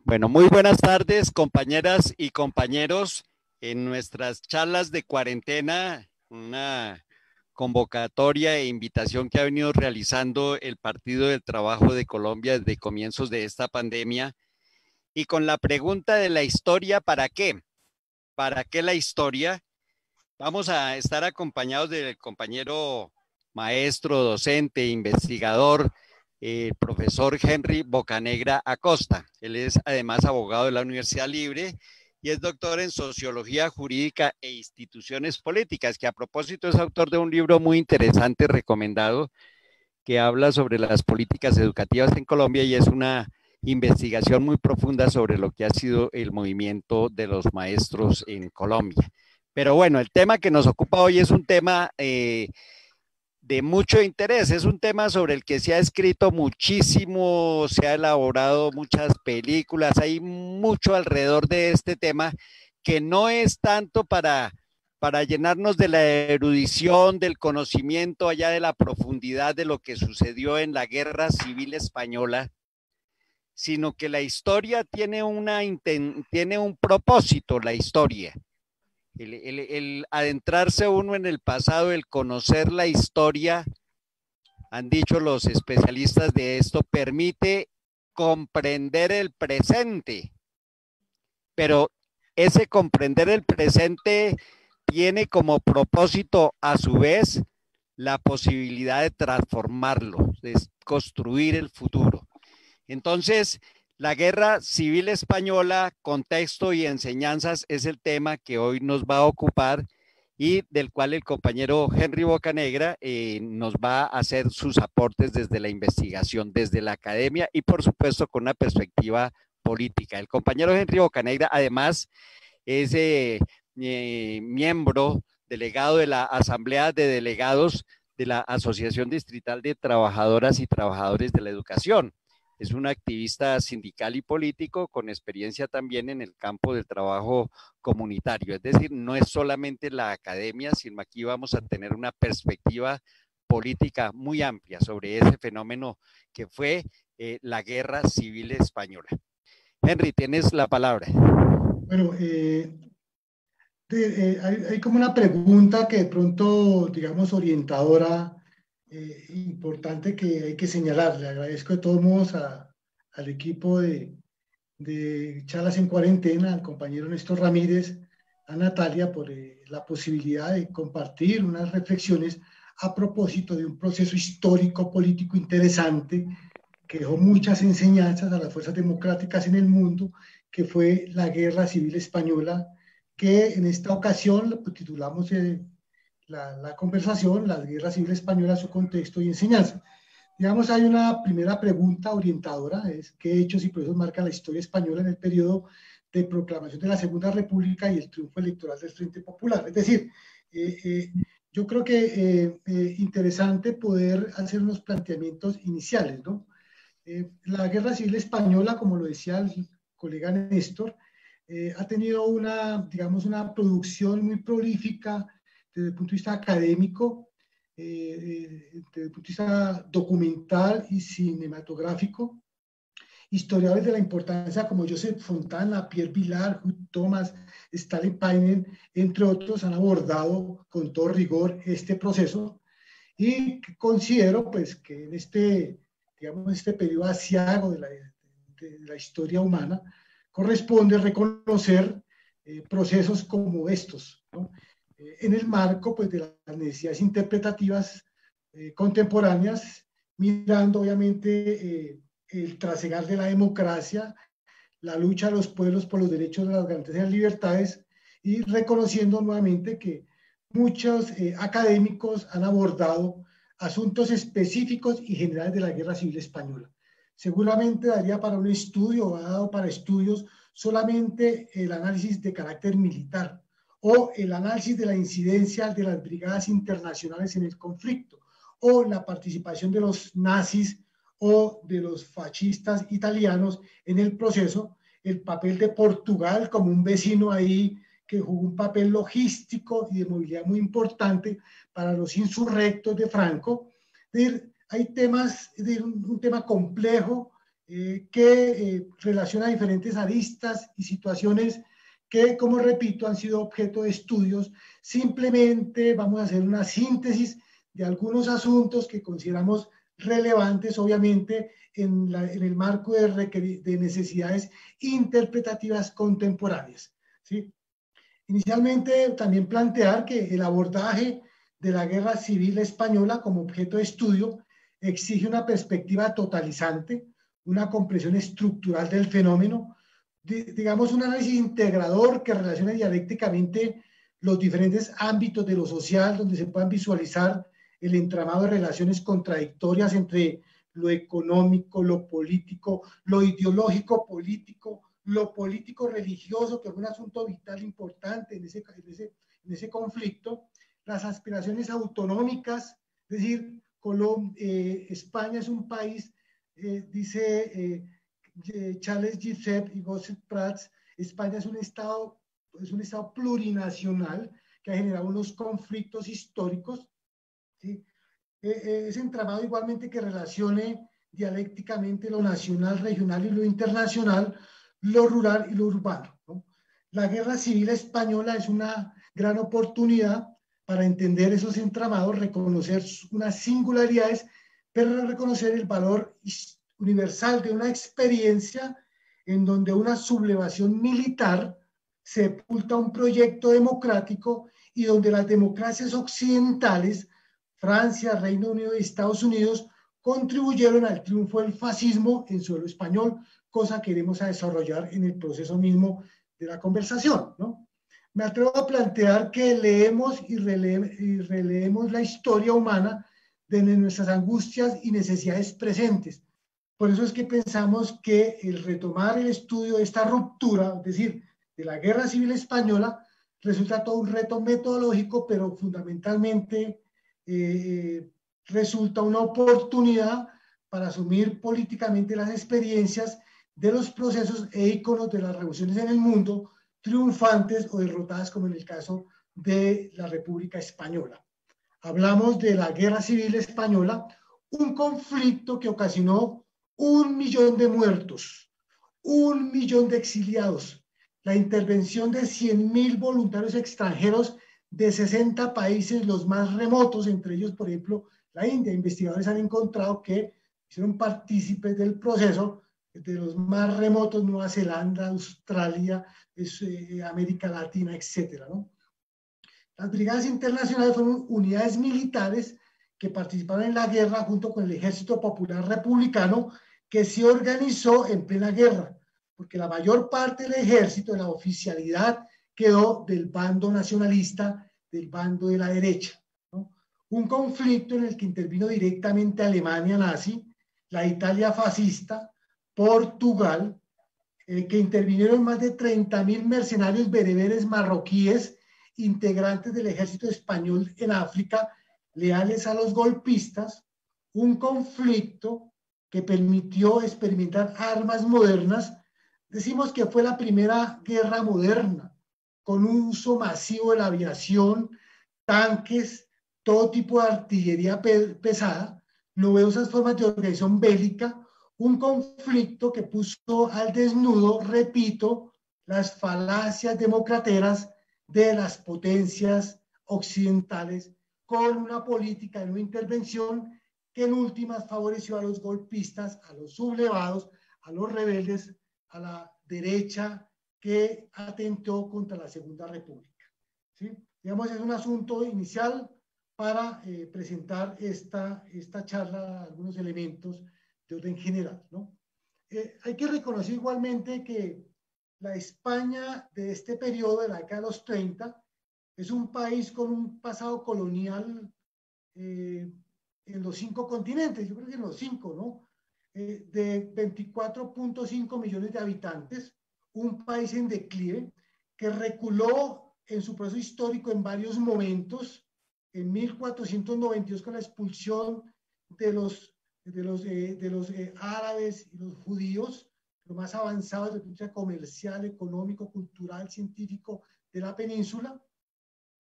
Bueno, muy buenas tardes, compañeras y compañeros. En nuestras charlas de cuarentena, una convocatoria e invitación que ha venido realizando el Partido del Trabajo de Colombia desde comienzos de esta pandemia, y con la pregunta de la historia, ¿para qué? ¿Para qué la historia? Vamos a estar acompañados del compañero maestro, docente, investigador, el profesor Henry Bocanegra Acosta. Él es además abogado de la Universidad Libre y es doctor en Sociología Jurídica e Instituciones Políticas, que a propósito es autor de un libro muy interesante recomendado que habla sobre las políticas educativas en Colombia, y es una investigación muy profunda sobre lo que ha sido el movimiento de los maestros en Colombia. Pero bueno, el tema que nos ocupa hoy es un tema de mucho interés, es un tema sobre el que se ha escrito muchísimo, se ha elaborado muchas películas, hay mucho alrededor de este tema que no es tanto para llenarnos de la erudición, del conocimiento, allá de la profundidad de lo que sucedió en la Guerra Civil Española, sino que la historia tiene un propósito, la historia. El adentrarse uno en el pasado, el conocer la historia, han dicho los especialistas de esto, permite comprender el presente, pero ese comprender el presente tiene como propósito a su vez la posibilidad de transformarlo, de construir el futuro. Entonces, la Guerra Civil Española, contexto y enseñanzas es el tema que hoy nos va a ocupar y del cual el compañero Henry Bocanegra nos va a hacer sus aportes desde la investigación, desde la academia y por supuesto con una perspectiva política. El compañero Henry Bocanegra además es miembro delegado de la Asamblea de Delegados de la Asociación Distrital de Trabajadoras y Trabajadores de la Educación. Es un activista sindical y político con experiencia también en el campo del trabajo comunitario. Es decir, no es solamente la academia, sino aquí vamos a tener una perspectiva política muy amplia sobre ese fenómeno que fue la Guerra Civil Española. Henry, tienes la palabra. Bueno, hay como una pregunta que de pronto, digamos, orientadora, importante que hay que señalar. Le agradezco de todos modos al equipo de Charlas en Cuarentena, al compañero Néstor Ramírez, a Natalia, por la posibilidad de compartir unas reflexiones a propósito de un proceso histórico político interesante que dejó muchas enseñanzas a las fuerzas democráticas en el mundo, que fue la Guerra Civil Española, que en esta ocasión titulamos la conversación, la Guerra Civil Española, su contexto y enseñanza. Digamos, hay una primera pregunta orientadora, es ¿qué hechos y procesos marcan la historia española en el periodo de proclamación de la Segunda República y el triunfo electoral del Frente Popular? Es decir, yo creo que interesante poder hacer unos planteamientos iniciales, ¿no? La Guerra Civil Española, como lo decía el colega Néstor, ha tenido digamos, una producción muy prolífica desde el punto de vista académico, desde el punto de vista documental y cinematográfico. Historiadores de la importancia como Joseph Fontana, Pierre Vilar, Hugh Thomas, Stalin Painen, entre otros, han abordado con todo rigor este proceso, y considero pues que en digamos, este periodo asiago de la historia humana corresponde reconocer procesos como estos, ¿no? En el marco pues, de las necesidades interpretativas contemporáneas, mirando obviamente el trasegar de la democracia, la lucha de los pueblos por los derechos de las garantías y las libertades, y reconociendo nuevamente que muchos académicos han abordado asuntos específicos y generales de la Guerra Civil Española. Seguramente daría para un estudio, ha dado para estudios solamente el análisis de carácter militar o el análisis de la incidencia de las brigadas internacionales en el conflicto o la participación de los nazis o de los fascistas italianos en el proceso, el papel de Portugal como un vecino ahí que jugó un papel logístico y de movilidad muy importante para los insurrectos de Franco. hay temas, de un tema complejo que relaciona diferentes aristas y situaciones que, como repito, han sido objeto de estudios. Simplemente vamos a hacer una síntesis de algunos asuntos que consideramos relevantes, obviamente, en el marco de necesidades interpretativas contemporáneas, ¿sí? Inicialmente, también plantear que el abordaje de la Guerra Civil Española como objeto de estudio exige una perspectiva totalizante, una comprensión estructural del fenómeno, digamos, un análisis integrador que relacione dialécticamente los diferentes ámbitos de lo social, donde se puedan visualizar el entramado de relaciones contradictorias entre lo económico, lo político, lo ideológico político, lo político religioso, que es un asunto vital importante en ese conflicto, las aspiraciones autonómicas, es decir, España es un país, dice Charles Giuseppe y Joseph Prats, España es un estado plurinacional que ha generado unos conflictos históricos, ¿sí? Es entramado igualmente que relacione dialécticamente lo nacional, regional y lo internacional, lo rural y lo urbano, ¿no? La Guerra Civil Española es una gran oportunidad para entender esos entramados, reconocer unas singularidades, pero reconocer el valor universal de una experiencia en donde una sublevación militar sepulta un proyecto democrático y donde las democracias occidentales, Francia, Reino Unido y Estados Unidos, contribuyeron al triunfo del fascismo en suelo español, cosa que iremos a desarrollar en el proceso mismo de la conversación, ¿no? Me atrevo a plantear que leemos y releemos la historia humana de nuestras angustias y necesidades presentes. Por eso es que pensamos que el retomar el estudio de esta ruptura, es decir, de la Guerra Civil Española, resulta todo un reto metodológico, pero fundamentalmente resulta una oportunidad para asumir políticamente las experiencias de los procesos e íconos de las revoluciones en el mundo, triunfantes o derrotadas, como en el caso de la República Española. Hablamos de la Guerra Civil Española, un conflicto que ocasionó 1 millón de muertos, 1 millón de exiliados, la intervención de 100.000 voluntarios extranjeros de 60 países, los más remotos, entre ellos, por ejemplo, la India. Investigadores han encontrado que hicieron partícipes del proceso de los más remotos, Nueva Zelanda, Australia, América Latina, etcétera, ¿no? Las brigadas internacionales fueron unidades militares que participaron en la guerra junto con el Ejército Popular Republicano, que se organizó en plena guerra, porque la mayor parte del ejército, de la oficialidad, quedó del bando nacionalista, del bando de la derecha, ¿no? Un conflicto en el que intervino directamente Alemania nazi, la Italia fascista, Portugal, que intervinieron más de 30.000 mercenarios bereberes marroquíes, integrantes del ejército español en África, leales a los golpistas, un conflicto que permitió experimentar armas modernas. Decimos que fue la primera guerra moderna, con un uso masivo de la aviación, tanques, todo tipo de artillería pesada, novedosas formas de organización bélica, un conflicto que puso al desnudo, repito, las falacias democrateras de las potencias occidentales con una política de no intervención que en últimas favoreció a los golpistas, a los sublevados, a los rebeldes, a la derecha que atentó contra la Segunda República, ¿sí? Digamos, es un asunto inicial para presentar esta charla, algunos elementos de orden general, ¿no? Hay que reconocer igualmente que la España de este periodo, de la década de los 30, es un país con un pasado colonial en los 5 continentes, yo creo que en los 5, ¿no? De 24.5 millones de habitantes, un país en declive que reculó en su proceso histórico en varios momentos. En 1492, con la expulsión de los árabes y los judíos, lo más avanzado desde el punto de vista comercial, económico, cultural, científico de la península,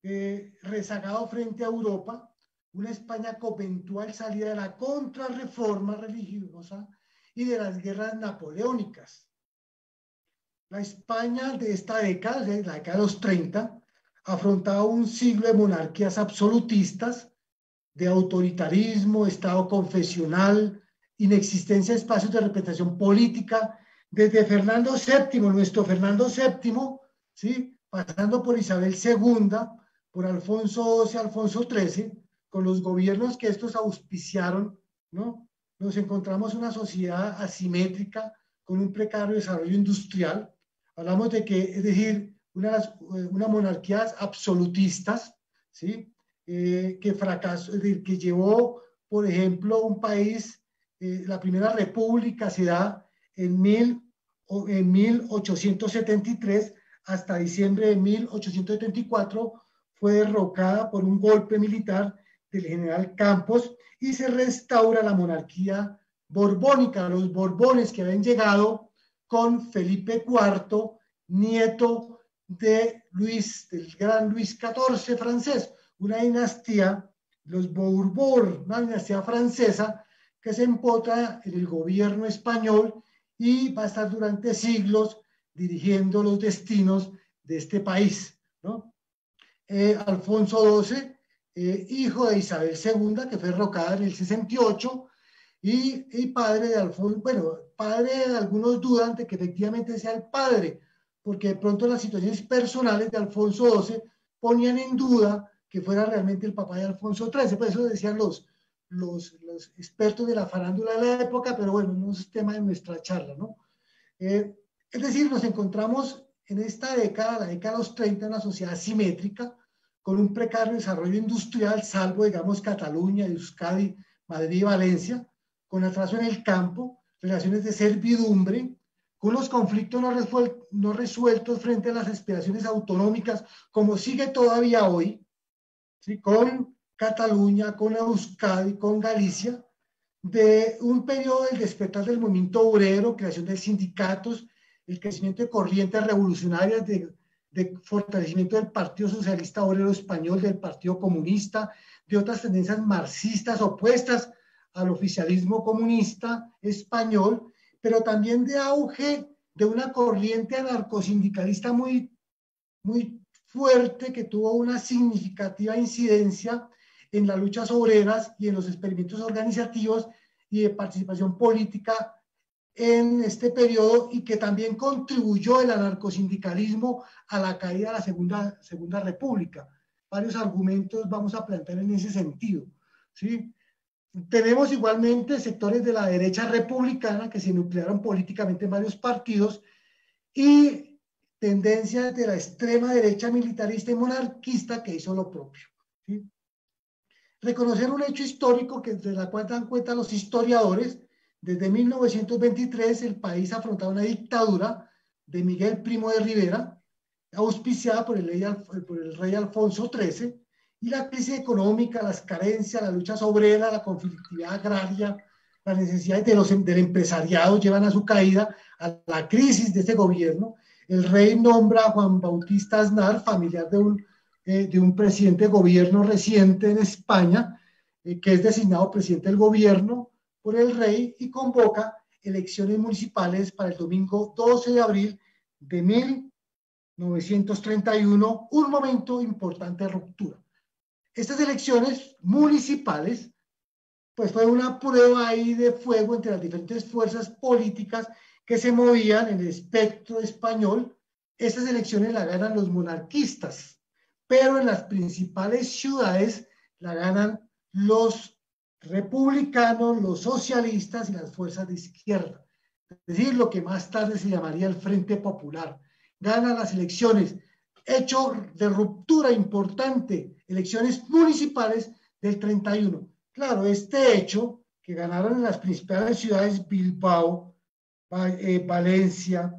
rezagado frente a Europa, una España conventual salida de la contrarreforma religiosa y de las guerras napoleónicas. La España de esta década, de la década de los 30, afrontaba un siglo de monarquías absolutistas, de autoritarismo, Estado confesional, inexistencia de espacios de representación política, desde Fernando VII, nuestro Fernando VII, ¿sí? Pasando por Isabel II, por Alfonso XII, Alfonso XIII, con los gobiernos que estos auspiciaron, ¿no? Nos encontramos una sociedad asimétrica, con un precario desarrollo industrial. Hablamos de que, es decir, una monarquías absolutistas, ¿sí? Que fracasó, es decir, que llevó, por ejemplo, un país, la primera república se da en 1873 hasta diciembre de 1874, fue derrocada por un golpe militar del general Campos y se restaura la monarquía borbónica, los Borbones que habían llegado con Felipe IV, nieto de Luis, del gran Luis XIV francés, una dinastía, los Bourbon, una dinastía francesa que se empotra en el gobierno español y va a estar durante siglos dirigiendo los destinos de este país, ¿no? Alfonso XII, hijo de Isabel II, que fue derrocada en el 68, y padre de Alfonso, bueno, padre de algunos dudan de que efectivamente sea el padre, porque de pronto las situaciones personales de Alfonso XII ponían en duda que fuera realmente el papá de Alfonso XIII, por eso decían los expertos de la farándula de la época, pero bueno, no es tema de nuestra charla, ¿no? Es decir, nos encontramos en esta década, la década de los 30, una sociedad asimétrica, con un precario desarrollo industrial, salvo, digamos, Cataluña, Euskadi, Madrid y Valencia, con atraso en el campo, relaciones de servidumbre, con los conflictos no resueltos frente a las aspiraciones autonómicas, como sigue todavía hoy, ¿sí? Con Cataluña, con Euskadi, con Galicia, de un periodo del despertar del movimiento obrero, creación de sindicatos, el crecimiento de corrientes revolucionarias, de fortalecimiento del Partido Socialista Obrero Español, del Partido Comunista, de otras tendencias marxistas opuestas al oficialismo comunista español, pero también de auge de una corriente anarcosindicalista muy, muy fuerte que tuvo una significativa incidencia en las luchas obreras y en los experimentos organizativos y de participación política en este periodo, y que también contribuyó el anarcosindicalismo a la caída de la Segunda República. Varios argumentos vamos a plantear en ese sentido, ¿sí? Tenemos igualmente sectores de la derecha republicana que se nuclearon políticamente en varios partidos y tendencias de la extrema derecha militarista y monarquista que hizo lo propio, ¿sí? Reconocer un hecho histórico que de la cual dan cuenta los historiadores. Desde 1923 el país afrontaba una dictadura de Miguel Primo de Rivera, auspiciada por el rey Alfonso XIII, y la crisis económica, las carencias, las luchas obreras, la conflictividad agraria, las necesidades del empresariado llevan a su caída, a la crisis de este gobierno. El rey nombra a Juan Bautista Aznar, familiar de un presidente de gobierno reciente en España, que es designado presidente del gobierno por el rey, y convoca elecciones municipales para el domingo 12 de abril de 1931, un momento importante de ruptura. Estas elecciones municipales pues fue una prueba ahí de fuego entre las diferentes fuerzas políticas que se movían en el espectro español. Estas elecciones las ganan los monarquistas, pero en las principales ciudades la ganan los republicanos, los socialistas y las fuerzas de izquierda. Es decir, lo que más tarde se llamaría el Frente Popular. Gana las elecciones, hecho de ruptura importante, elecciones municipales del 31. Claro, este hecho, que ganaron en las principales ciudades, Bilbao, Valencia,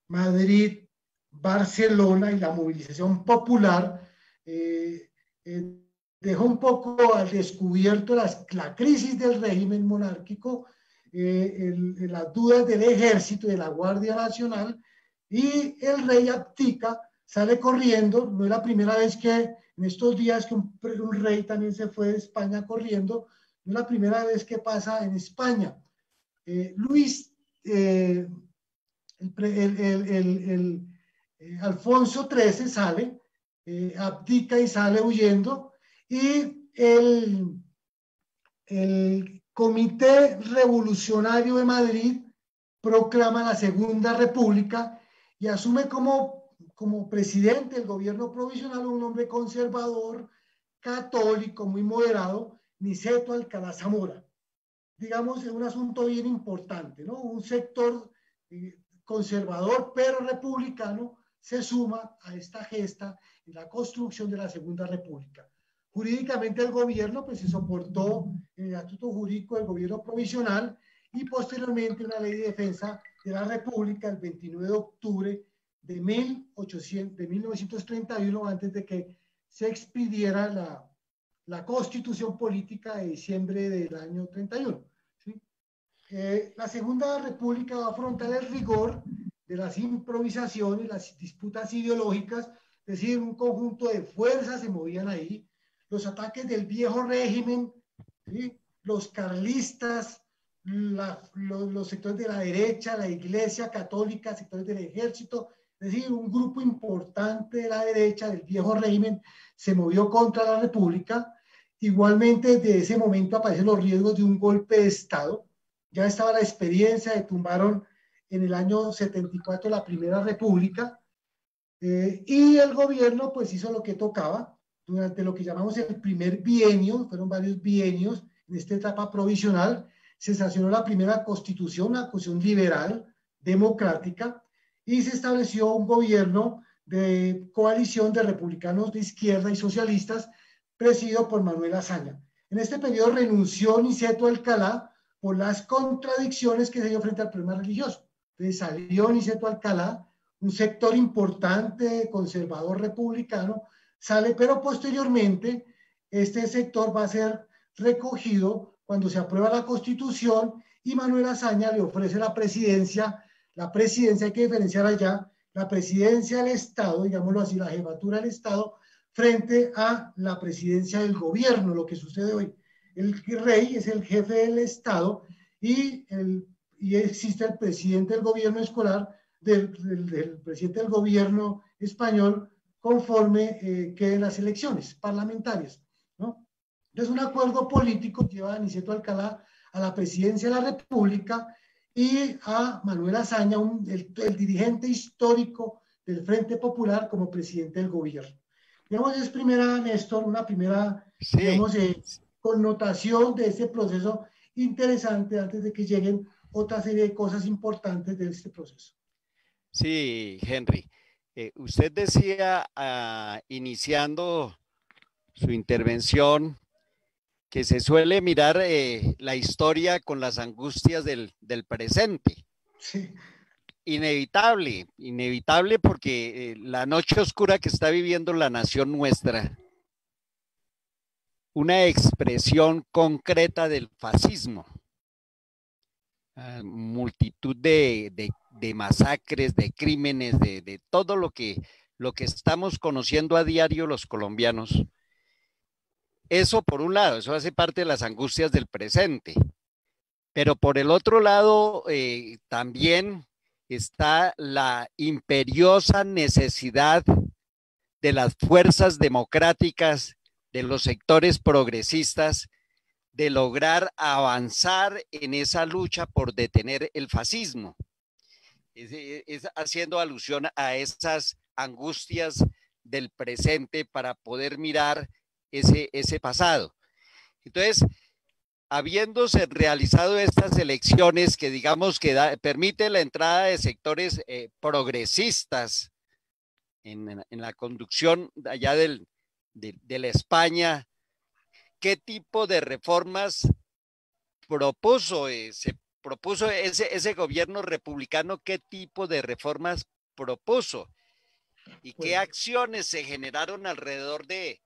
Madrid, Barcelona, y la movilización popular, dejó un poco al descubierto la crisis del régimen monárquico, las dudas del ejército y de la Guardia Nacional, y el rey abdica sale corriendo. No es la primera vez que en estos días que un rey también se fue de España corriendo, no es la primera vez que pasa en España. Luis, Alfonso XIII sale, abdica y sale huyendo, y el Comité Revolucionario de Madrid proclama la Segunda República y asume como presidente del gobierno provisional un hombre conservador, católico, muy moderado, Niceto Alcalá Zamora. Digamos, es un asunto bien importante, ¿no? Un sector conservador pero republicano se suma a esta gesta en la construcción de la Segunda República. Jurídicamente el gobierno pues se soportó en el estatuto jurídico del gobierno provisional y posteriormente una ley de defensa de la República el 29 de octubre de 1931, antes de que se expidiera la Constitución Política de diciembre del año 31. ¿Sí? La Segunda República va a afrontar el rigor de las improvisaciones, las disputas ideológicas, es decir, un conjunto de fuerzas se movían ahí, los ataques del viejo régimen, ¿sí? Los carlistas, los sectores de la derecha, la Iglesia Católica, sectores del ejército, es decir, un grupo importante de la derecha del viejo régimen se movió contra la República. Igualmente, desde ese momento aparecen los riesgos de un golpe de Estado. Ya estaba la experiencia de tumbaron en el año 74 la Primera República, y el gobierno pues hizo lo que tocaba durante lo que llamamos el primer bienio, fueron varios bienios en esta etapa provisional. Se sancionó la primera constitución, una constitución liberal, democrática, y se estableció un gobierno de coalición de republicanos de izquierda y socialistas, presidido por Manuel Azaña. En este periodo renunció Niceto Alcalá por las contradicciones que se dio frente al problema religioso. Entonces salió Niceto Alcalá, un sector importante, conservador republicano, sale, pero posteriormente este sector va a ser recogido cuando se aprueba la Constitución y Manuel Azaña le ofrece la presidencia hay que diferenciar allá, la presidencia del Estado, digámoslo así, la jefatura del Estado, frente a la presidencia del gobierno, lo que sucede hoy. El rey es el jefe del Estado y existe el presidente del gobierno escolar, del presidente del gobierno español, conforme queden las elecciones parlamentarias, ¿no? Entonces, un acuerdo político lleva a Niceto Alcalá a la presidencia de la República y a Manuel Azaña, el dirigente histórico del Frente Popular, como presidente del gobierno. Digamos, es primera, Néstor, una primera, Sí, digamos, connotación de este proceso interesante antes de que lleguen otra serie de cosas importantes de este proceso. sí, Henry. Usted decía, iniciando su intervención, que se suele mirar la historia con las angustias del presente. Sí. Inevitable, inevitable porque la noche oscura que está viviendo la nación nuestra, una expresión concreta del fascismo, multitud de masacres, de crímenes, de todo lo que estamos conociendo a diario los colombianos. Eso por un lado, eso hace parte de las angustias del presente. Pero por el otro lado, también está la imperiosa necesidad de las fuerzas democráticas, de los sectores progresistas, de lograr avanzar en esa lucha por detener el fascismo. Es haciendo alusión a esas angustias del presente para poder mirar ese pasado. Entonces, habiéndose realizado estas elecciones que digamos que permite la entrada de sectores progresistas en la conducción allá de la España, ¿qué tipo de reformas se propuso ese gobierno republicano? ¿Qué tipo de reformas propuso? ¿Y qué acciones se generaron alrededor de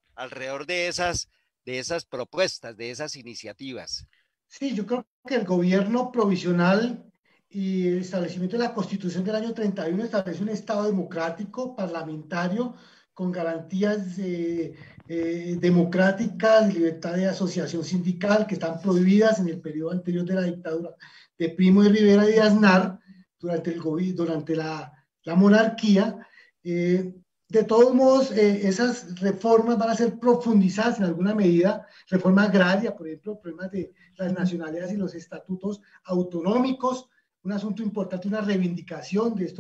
esas propuestas, de esas iniciativas? Sí, yo creo que el gobierno provisional y el establecimiento de la Constitución del año 31 establece un Estado democrático, parlamentario, con garantías democráticas, libertad de asociación sindical, que están prohibidas en el periodo anterior de la dictadura de Primo de Rivera y de Aznar, durante la monarquía. De todos modos, esas reformas van a ser profundizadas en alguna medida, reforma agraria, por ejemplo, problemas de las nacionalidades y los estatutos autonómicos, un asunto importante, una reivindicación de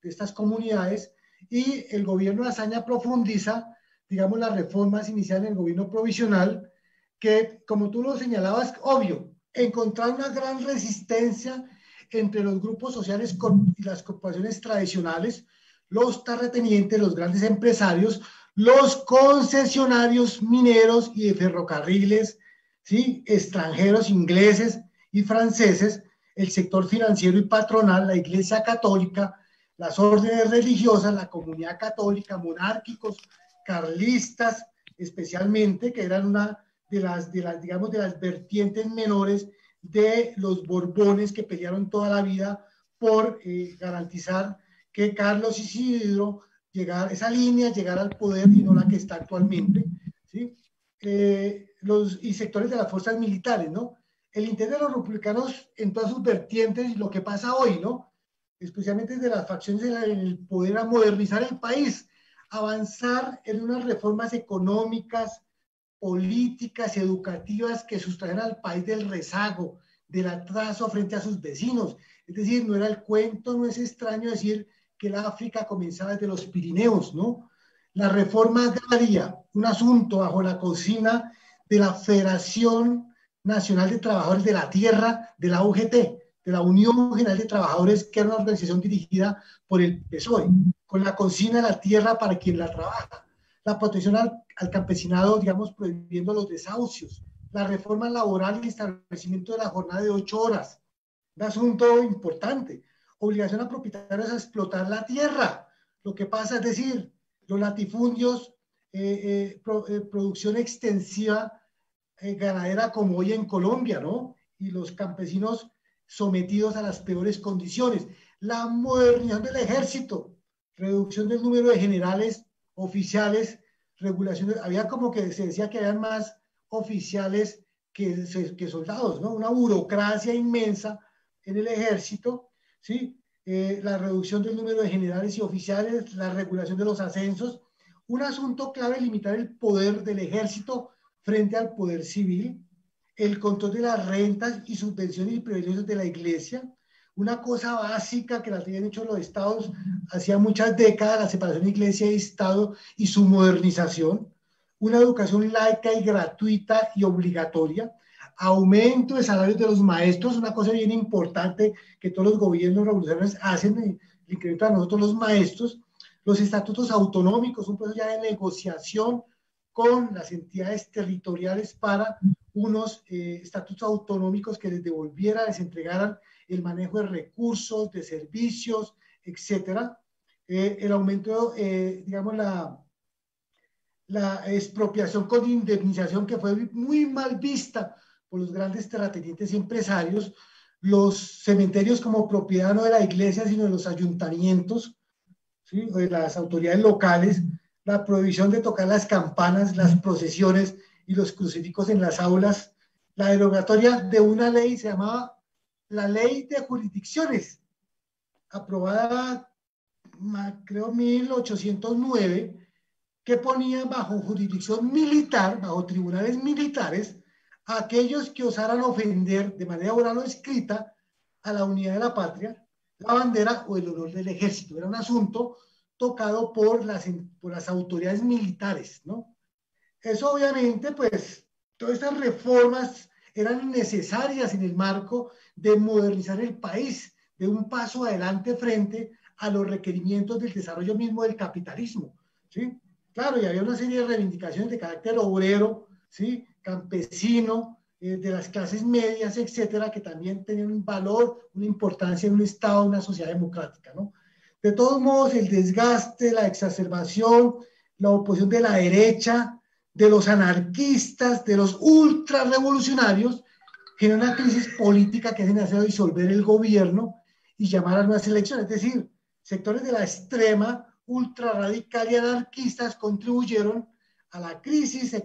estas comunidades, y el gobierno de Azaña profundiza, digamos, las reformas iniciales en el gobierno provisional, que, como tú lo señalabas, obvio, encontrar una gran resistencia entre los grupos sociales y las corporaciones tradicionales, los terratenientes, los grandes empresarios, los concesionarios mineros y de ferrocarriles, ¿sí? Extranjeros, ingleses y franceses, el sector financiero y patronal, la Iglesia Católica, las órdenes religiosas, la comunidad católica, monárquicos, carlistas, especialmente, que eran una digamos, de las vertientes menores de los Borbones, que pelearon toda la vida por garantizar que Carlos Isidro esa línea llegara al poder y no la que está actualmente, ¿sí? Y sectores de las fuerzas militares, ¿no? El interés de los republicanos en todas sus vertientes y lo que pasa hoy, ¿no? Especialmente de las facciones en el poder, a modernizar el país, avanzar en unas reformas económicas, políticas, educativas que sustrajeran al país del rezago, del atraso frente a sus vecinos. Es decir, no era el cuento, no es extraño decir que el África comenzaba desde los Pirineos, ¿no? La reforma agraria, un asunto bajo la cocina de la Federación Nacional de Trabajadores de la Tierra, de la UGT, de la Unión General de Trabajadores, que era una organización dirigida por el PSOE, con la consigna de la tierra para quien la trabaja, la protección al campesinado, digamos, prohibiendo los desahucios, la reforma laboral y el establecimiento de la jornada de 8 horas, un asunto importante, obligación a propietarios a explotar la tierra. Lo que pasa es decir, los latifundios, producción extensiva ganadera como hoy en Colombia, ¿no? Y los campesinos sometidos a las peores condiciones. La modernización del ejército, reducción del número de generales, oficiales, regulaciones. Había como que se decía que habían más oficiales que soldados, ¿no? Una burocracia inmensa en el ejército, ¿sí? La reducción del número de generales y oficiales, la regulación de los ascensos. Un asunto clave, limitar el poder del ejército frente al poder civil, el control de las rentas y subvenciones y privilegios de la iglesia, una cosa básica que la habían hecho los estados hacía muchas décadas, la separación de iglesia y estado y su modernización, una educación laica y gratuita y obligatoria, aumento de salarios de los maestros, una cosa bien importante que todos los gobiernos revolucionarios hacen, el incremento a nosotros los maestros, los estatutos autonómicos, un proceso ya de negociación con las entidades territoriales para unos estatutos autonómicos que les devolvieran, les entregaran el manejo de recursos, de servicios, etcétera. El aumento, digamos, la expropiación con indemnización, que fue muy mal vista por los grandes terratenientes y empresarios, los cementerios como propiedad no de la iglesia, sino de los ayuntamientos, ¿sí? O de las autoridades locales, la prohibición de tocar las campanas, las procesiones y los crucifijos en las aulas, la derogatoria de una ley, se llamaba la Ley de Jurisdicciones, aprobada, creo, 1809, que ponía bajo jurisdicción militar, bajo tribunales militares, a aquellos que osaran ofender de manera oral o escrita a la unidad de la patria, la bandera o el honor del ejército. Era un asunto tocado por las autoridades militares, ¿no? Eso obviamente, pues, todas estas reformas eran necesarias en el marco de modernizar el país, de un paso adelante frente a los requerimientos del desarrollo mismo del capitalismo, ¿sí? Claro, y había una serie de reivindicaciones de carácter obrero, ¿sí? Campesino, de las clases medias, etcétera, que también tenían un valor, una importancia en un Estado, una sociedad democrática, ¿no? De todos modos, el desgaste, la exacerbación, la oposición de la derecha, de los anarquistas, de los ultrarrevolucionarios, genera una crisis política que hace necesario disolver el gobierno y llamar a nuevas elecciones. Es decir, sectores de la extrema, ultra radical y anarquistas contribuyeron a la crisis,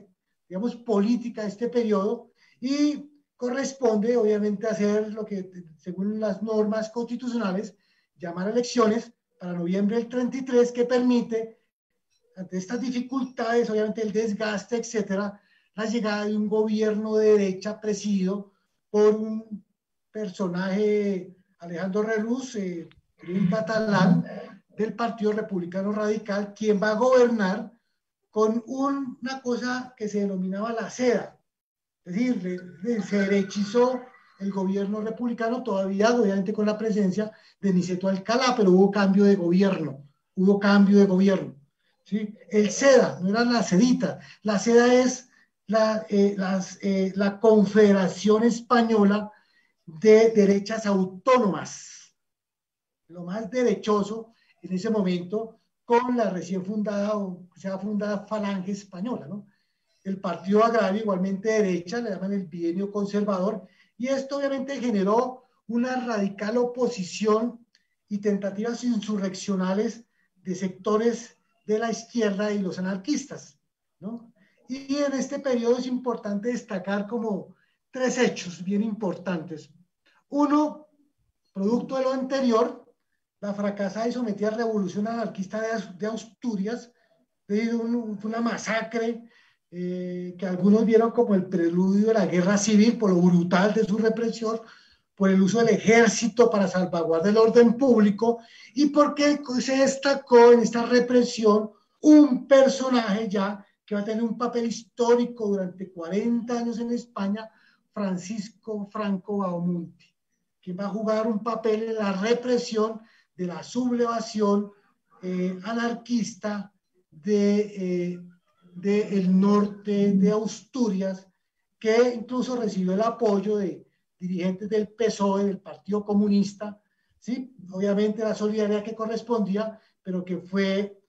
digamos, política de este periodo y corresponde, obviamente, hacer lo que, según las normas constitucionales, llamar a elecciones para noviembre del 33, que permite, ante estas dificultades, obviamente el desgaste, etcétera, la llegada de un gobierno de derecha presidido por un personaje, Alejandro Reluz, un catalán del Partido Republicano Radical, quien va a gobernar con una cosa que se denominaba la seda. Es decir, se derechizó el gobierno republicano, todavía obviamente con la presencia de Niceto Alcalá, pero hubo cambio de gobierno, hubo cambio de gobierno. ¿Sí? El SEDA, no era la sedita, la SEDA es la Confederación Española de Derechas Autónomas, lo más derechoso en ese momento, con la recién fundada, o sea, fundada Falange Española, ¿no? El Partido Agrario, igualmente de derecha, le llaman el bienio conservador, y esto obviamente generó una radical oposición y tentativas insurreccionales de sectores de la izquierda y los anarquistas, ¿no? Y en este periodo es importante destacar como tres hechos bien importantes. Uno, producto de lo anterior, la fracasada y sometida revolución anarquista de Asturias, fue una masacre que algunos vieron como el preludio de la guerra civil por lo brutal de su represión, por el uso del ejército para salvaguardar el orden público y porque se destacó en esta represión un personaje ya que va a tener un papel histórico durante 40 años en España, Francisco Franco Bahamonde, que va a jugar un papel en la represión de la sublevación anarquista del norte de Asturias, que incluso recibió el apoyo de dirigentes del PSOE, del Partido Comunista, ¿sí? Obviamente la solidaridad que correspondía, pero que fue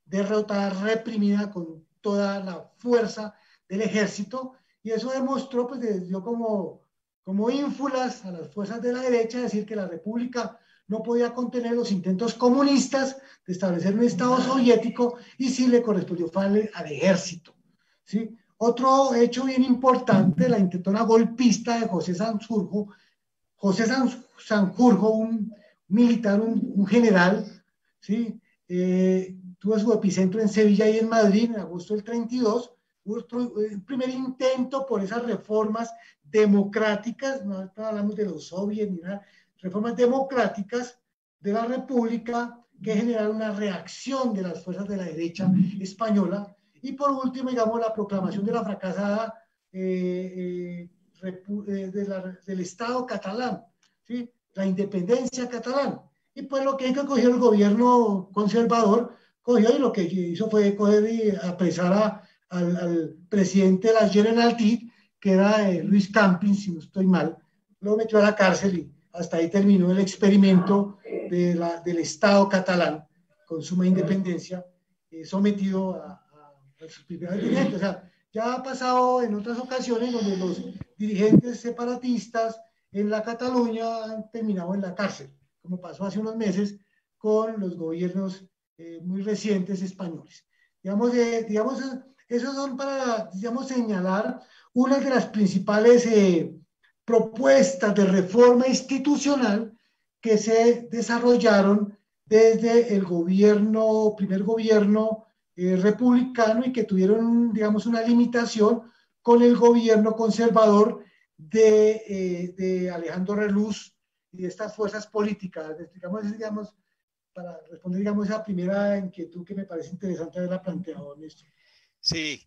derrotada, reprimida con toda la fuerza del ejército, y eso demostró, pues, dio como ínfulas a las fuerzas de la derecha, decir que la República no podía contener los intentos comunistas de establecer un Estado soviético y sí le correspondió al ejército. ¿Sí? Otro hecho bien importante, la intentona golpista de José Sanjurjo. José Sanjurjo, un militar, un general, ¿sí? Tuvo su epicentro en Sevilla y en Madrid en agosto del 32. Hubo el primer intento por esas reformas democráticas, no hablamos de los soviets ni nada, reformas democráticas de la República que generaron una reacción de las fuerzas de la derecha española. Y por último, digamos, la proclamación de la fracasada del Estado catalán, ¿sí? La independencia catalana. Y pues lo que cogió el gobierno conservador, cogió y lo que hizo fue coger y apresar al presidente de la Generalitat, que era Luis Campins, si no estoy mal, lo metió a la cárcel y hasta ahí terminó el experimento del Estado catalán con suma independencia, sometido a sus primeros dirigentes. O sea, ya ha pasado en otras ocasiones donde los dirigentes separatistas en la Cataluña han terminado en la cárcel, como pasó hace unos meses con los gobiernos muy recientes españoles. Digamos, esos son para, digamos, señalar una de las principales propuestas de reforma institucional que se desarrollaron desde el primer gobierno republicano y que tuvieron, digamos, una limitación con el gobierno conservador de Alejandro Reluz y de estas fuerzas políticas. Digamos, para responder, digamos, esa primera inquietud que me parece interesante haberla planteado, Néstor. Sí,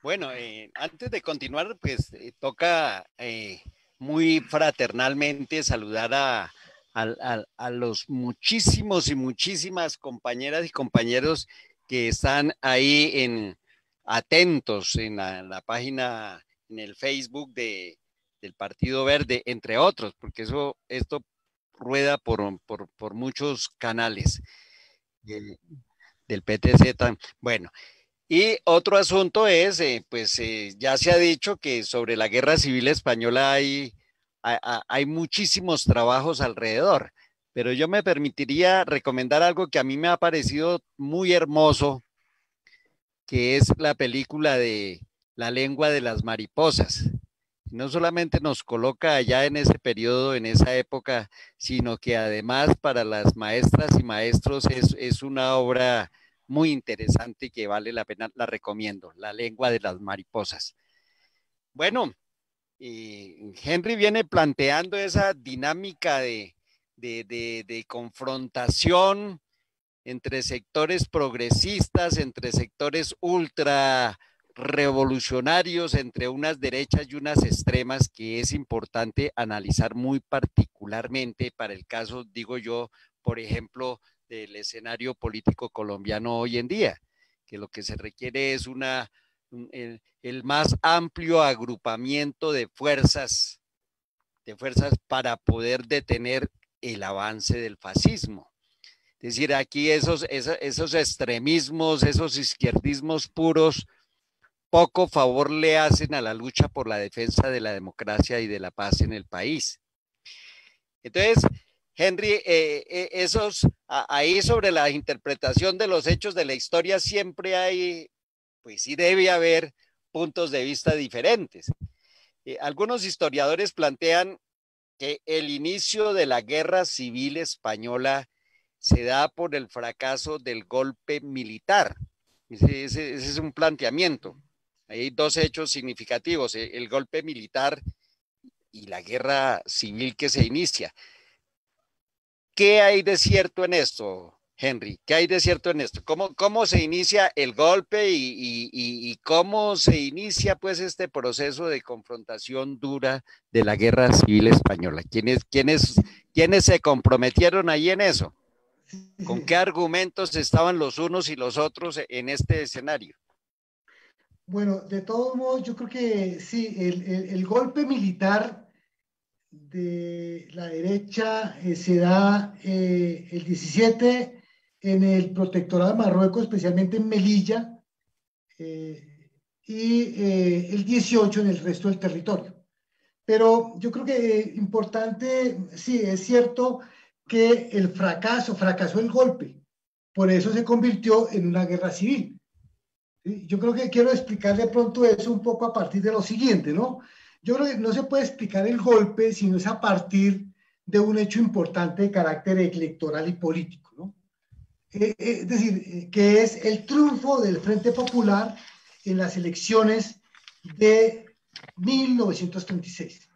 bueno, antes de continuar, pues toca muy fraternalmente saludar a los muchísimos y muchísimas compañeras y compañeros que están ahí atentos en la página, en el Facebook del Partido Verde, entre otros, porque esto rueda por muchos canales del PTZ. Bueno, y otro asunto es, pues ya se ha dicho que sobre la Guerra Civil Española hay hay muchísimos trabajos alrededor, pero yo me permitiría recomendar algo que a mí me ha parecido muy hermoso, que es la película de La lengua de las mariposas. No solamente nos coloca allá en ese periodo, en esa época, sino que además para las maestras y maestros es una obra muy interesante que vale la pena, la recomiendo, La lengua de las mariposas. Bueno, Henry viene planteando esa dinámica de confrontación entre sectores progresistas, entre sectores ultra revolucionarios, entre unas derechas y unas extremas, que es importante analizar muy particularmente para el caso, digo yo, por ejemplo, del escenario político colombiano hoy en día, que lo que se requiere es el más amplio agrupamiento de fuerzas para poder detener el avance del fascismo. Es decir, aquí esos extremismos, esos izquierdismos puros, poco favor le hacen a la lucha por la defensa de la democracia y de la paz en el país. Entonces, Henry, ahí sobre la interpretación de los hechos de la historia siempre hay, pues sí debe haber puntos de vista diferentes. Algunos historiadores plantean que el inicio de la Guerra Civil Española se da por el fracaso del golpe militar. Ese es un planteamiento. Hay dos hechos significativos, el golpe militar y la guerra civil que se inicia. ¿Qué hay de cierto en esto, Henry? ¿Qué hay de cierto en esto? ¿Cómo se inicia el golpe y cómo se inicia pues proceso de confrontación dura de la guerra civil española? ¿Quiénes se comprometieron ahí en eso? ¿Con qué argumentos estaban los unos y los otros en este escenario? Bueno, de todos modos, yo creo que sí, el golpe militar de la derecha se da el 17 en el protectorado de Marruecos, especialmente en Melilla, y el 18 en el resto del territorio. Pero yo creo que importante, sí, es cierto que fracasó el golpe, por eso se convirtió en una guerra civil. ¿Sí? Yo creo que quiero explicar de pronto eso un poco a partir de lo siguiente, ¿no? Yo creo que no se puede explicar el golpe sino es a partir de un hecho importante de carácter electoral y político, ¿no? Es decir, que es el triunfo del Frente Popular en las elecciones de 1936.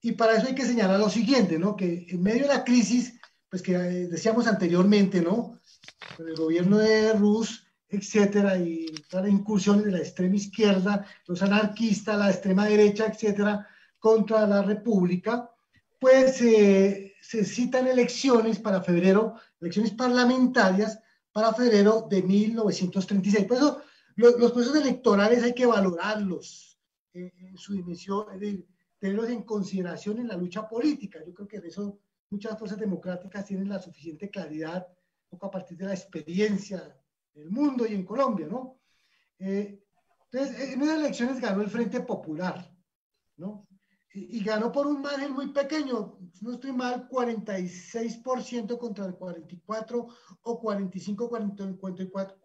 Y para eso hay que señalar lo siguiente, ¿no? Que en medio de la crisis, pues que decíamos anteriormente, ¿no? Con el gobierno de Rus, etcétera, y todas las incursiones de la extrema izquierda, los anarquistas, la extrema derecha, etcétera, contra la República, pues se citan elecciones para febrero, elecciones parlamentarias para febrero de 1936. Por eso los procesos electorales hay que valorarlos en su dimensión, es decir, tenerlos en consideración en la lucha política. Yo creo que de eso muchas fuerzas democráticas tienen la suficiente claridad, un poco a partir de la experiencia del mundo y en Colombia, ¿no? Entonces, en esas elecciones ganó el Frente Popular, ¿no? Y ganó por un margen muy pequeño, no estoy mal, 46% contra el 44 o 45 44,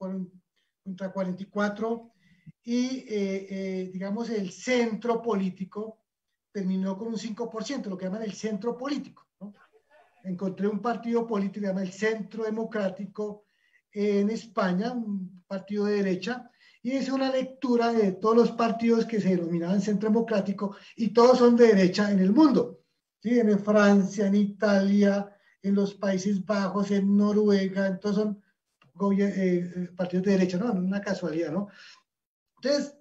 contra 44, y digamos el centro político terminó con un 5%, lo que llaman el centro político, ¿no? Encontré un partido político que se llama el Centro Democrático en España, un partido de derecha, y hice una lectura de todos los partidos que se denominaban Centro Democrático y todos son de derecha en el mundo. ¿Sí? En Francia, en Italia, en los Países Bajos, en Noruega, entonces son partidos de derecha, ¿no? Una casualidad, ¿no? Entonces,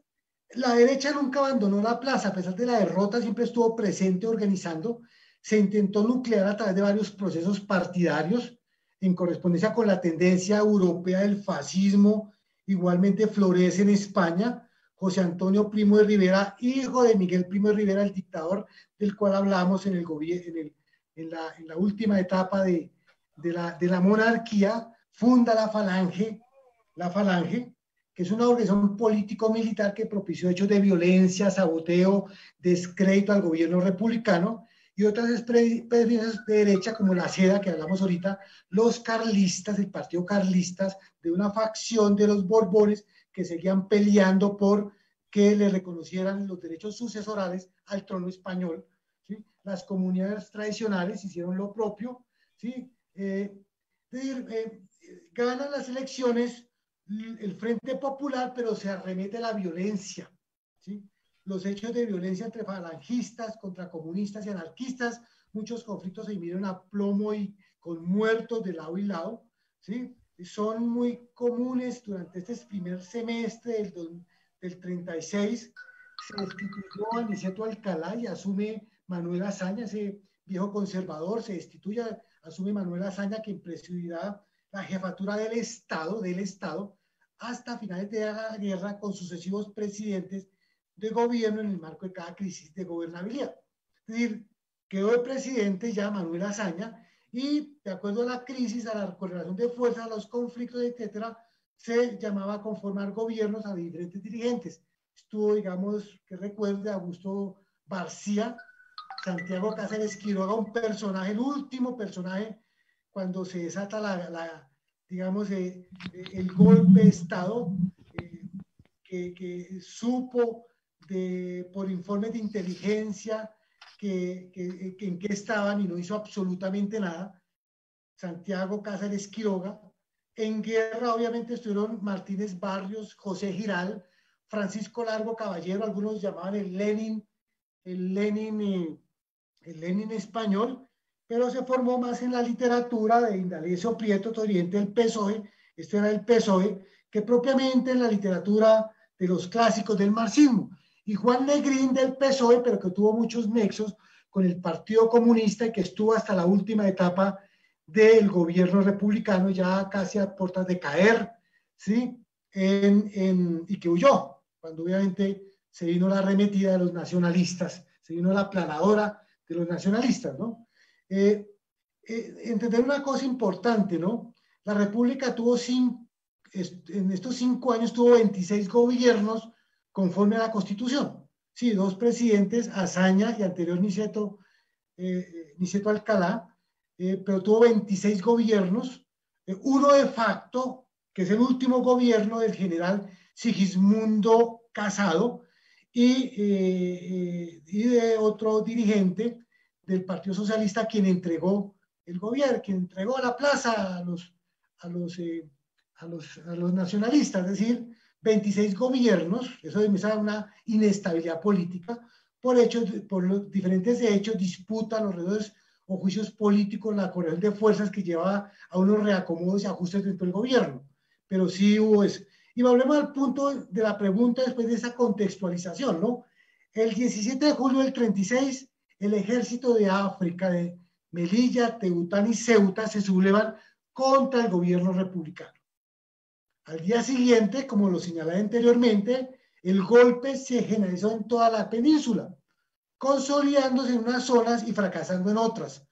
la derecha nunca abandonó la plaza, a pesar de la derrota, siempre estuvo presente organizando. Se intentó nuclear a través de varios procesos partidarios en correspondencia con la tendencia europea del fascismo. Igualmente florece en España José Antonio Primo de Rivera, hijo de Miguel Primo de Rivera, el dictador del cual hablamos en la última etapa de la monarquía, funda la Falange, que es una organización político-militar que propició hechos de violencia, saboteo, descrédito al gobierno republicano, y otras expresiones de derecha, como la SEDA, que hablamos ahorita, los carlistas, el partido carlistas, de una facción de los Borbones que seguían peleando por que le reconocieran los derechos sucesorales al trono español. ¿Sí? Las comunidades tradicionales hicieron lo propio. ¿Sí? Es decir, ganan las elecciones el Frente Popular, pero se arremete a la violencia. ¿Sí? Los hechos de violencia entre falangistas, contra comunistas y anarquistas, muchos conflictos se midieron a plomo y con muertos de lado y lado. ¿Sí? Son muy comunes durante este primer semestre del 36. Se destituyó a Aniceto Alcalá y asume Manuel Azaña, ese viejo conservador, se destituye, asume Manuel Azaña, quien presidirá la jefatura del Estado, hasta finales de la guerra, con sucesivos presidentes de gobierno en el marco de cada crisis de gobernabilidad. Es decir, quedó el presidente ya Manuel Azaña y, de acuerdo a la crisis, a la correlación de fuerzas, a los conflictos, etcétera, se llamaba a conformar gobiernos a diferentes dirigentes. Estuvo, digamos, que recuerde, Augusto Barcía, Santiago Cáceres Quiroga, un personaje, el último personaje, cuando se desata digamos, el golpe de Estado, que supo por informes de inteligencia en qué estaban y no hizo absolutamente nada. Santiago Cáceres Quiroga. En guerra, obviamente, estuvieron Martínez Barrios, José Giral, Francisco Largo Caballero, algunos llamaban el Lenin español, pero se formó más en la literatura de Indalecio Prieto, oriente del PSOE, este era el PSOE, que propiamente en la literatura de los clásicos del marxismo. Y Juan Negrín del PSOE, pero que tuvo muchos nexos con el Partido Comunista y que estuvo hasta la última etapa del gobierno republicano, ya casi a puertas de caer, ¿sí? Y que huyó, cuando obviamente se vino la arremetida de los nacionalistas, se vino la aplanadora de los nacionalistas, ¿no? Entender una cosa importante, ¿no? La República tuvo en estos 5 años tuvo 26 gobiernos conforme a la Constitución. Sí, 2 presidentes, Azaña y anterior Niceto Alcalá, pero tuvo 26 gobiernos, uno de facto, que es el último gobierno del general Sigismundo Casado, y de otro dirigente del Partido Socialista, quien entregó el gobierno, quien entregó la plaza a los nacionalistas, es decir, 26 gobiernos. Eso demuestra una inestabilidad política por los diferentes hechos, disputas, los redes o juicios políticos, la correlación de fuerzas que lleva a unos reacomodos y ajustes dentro del gobierno. Pero sí hubo eso. Y volvemos al punto de la pregunta después de esa contextualización, ¿no? El 17 de julio del 36, el ejército de África, de Melilla, Teután y Ceuta, se sublevan contra el gobierno republicano. Al día siguiente, como lo señalé anteriormente, el golpe se generalizó en toda la península, consolidándose en unas zonas y fracasando en otras.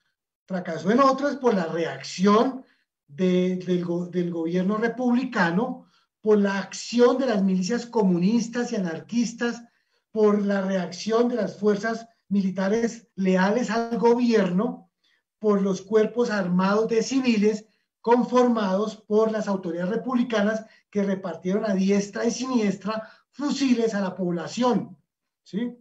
Fracasó en otras por la reacción del gobierno republicano, por la acción de las milicias comunistas y anarquistas, por la reacción de las fuerzas militares leales al gobierno, por los cuerpos armados de civiles conformados por las autoridades republicanas que repartieron a diestra y siniestra fusiles a la población. ¿Sí?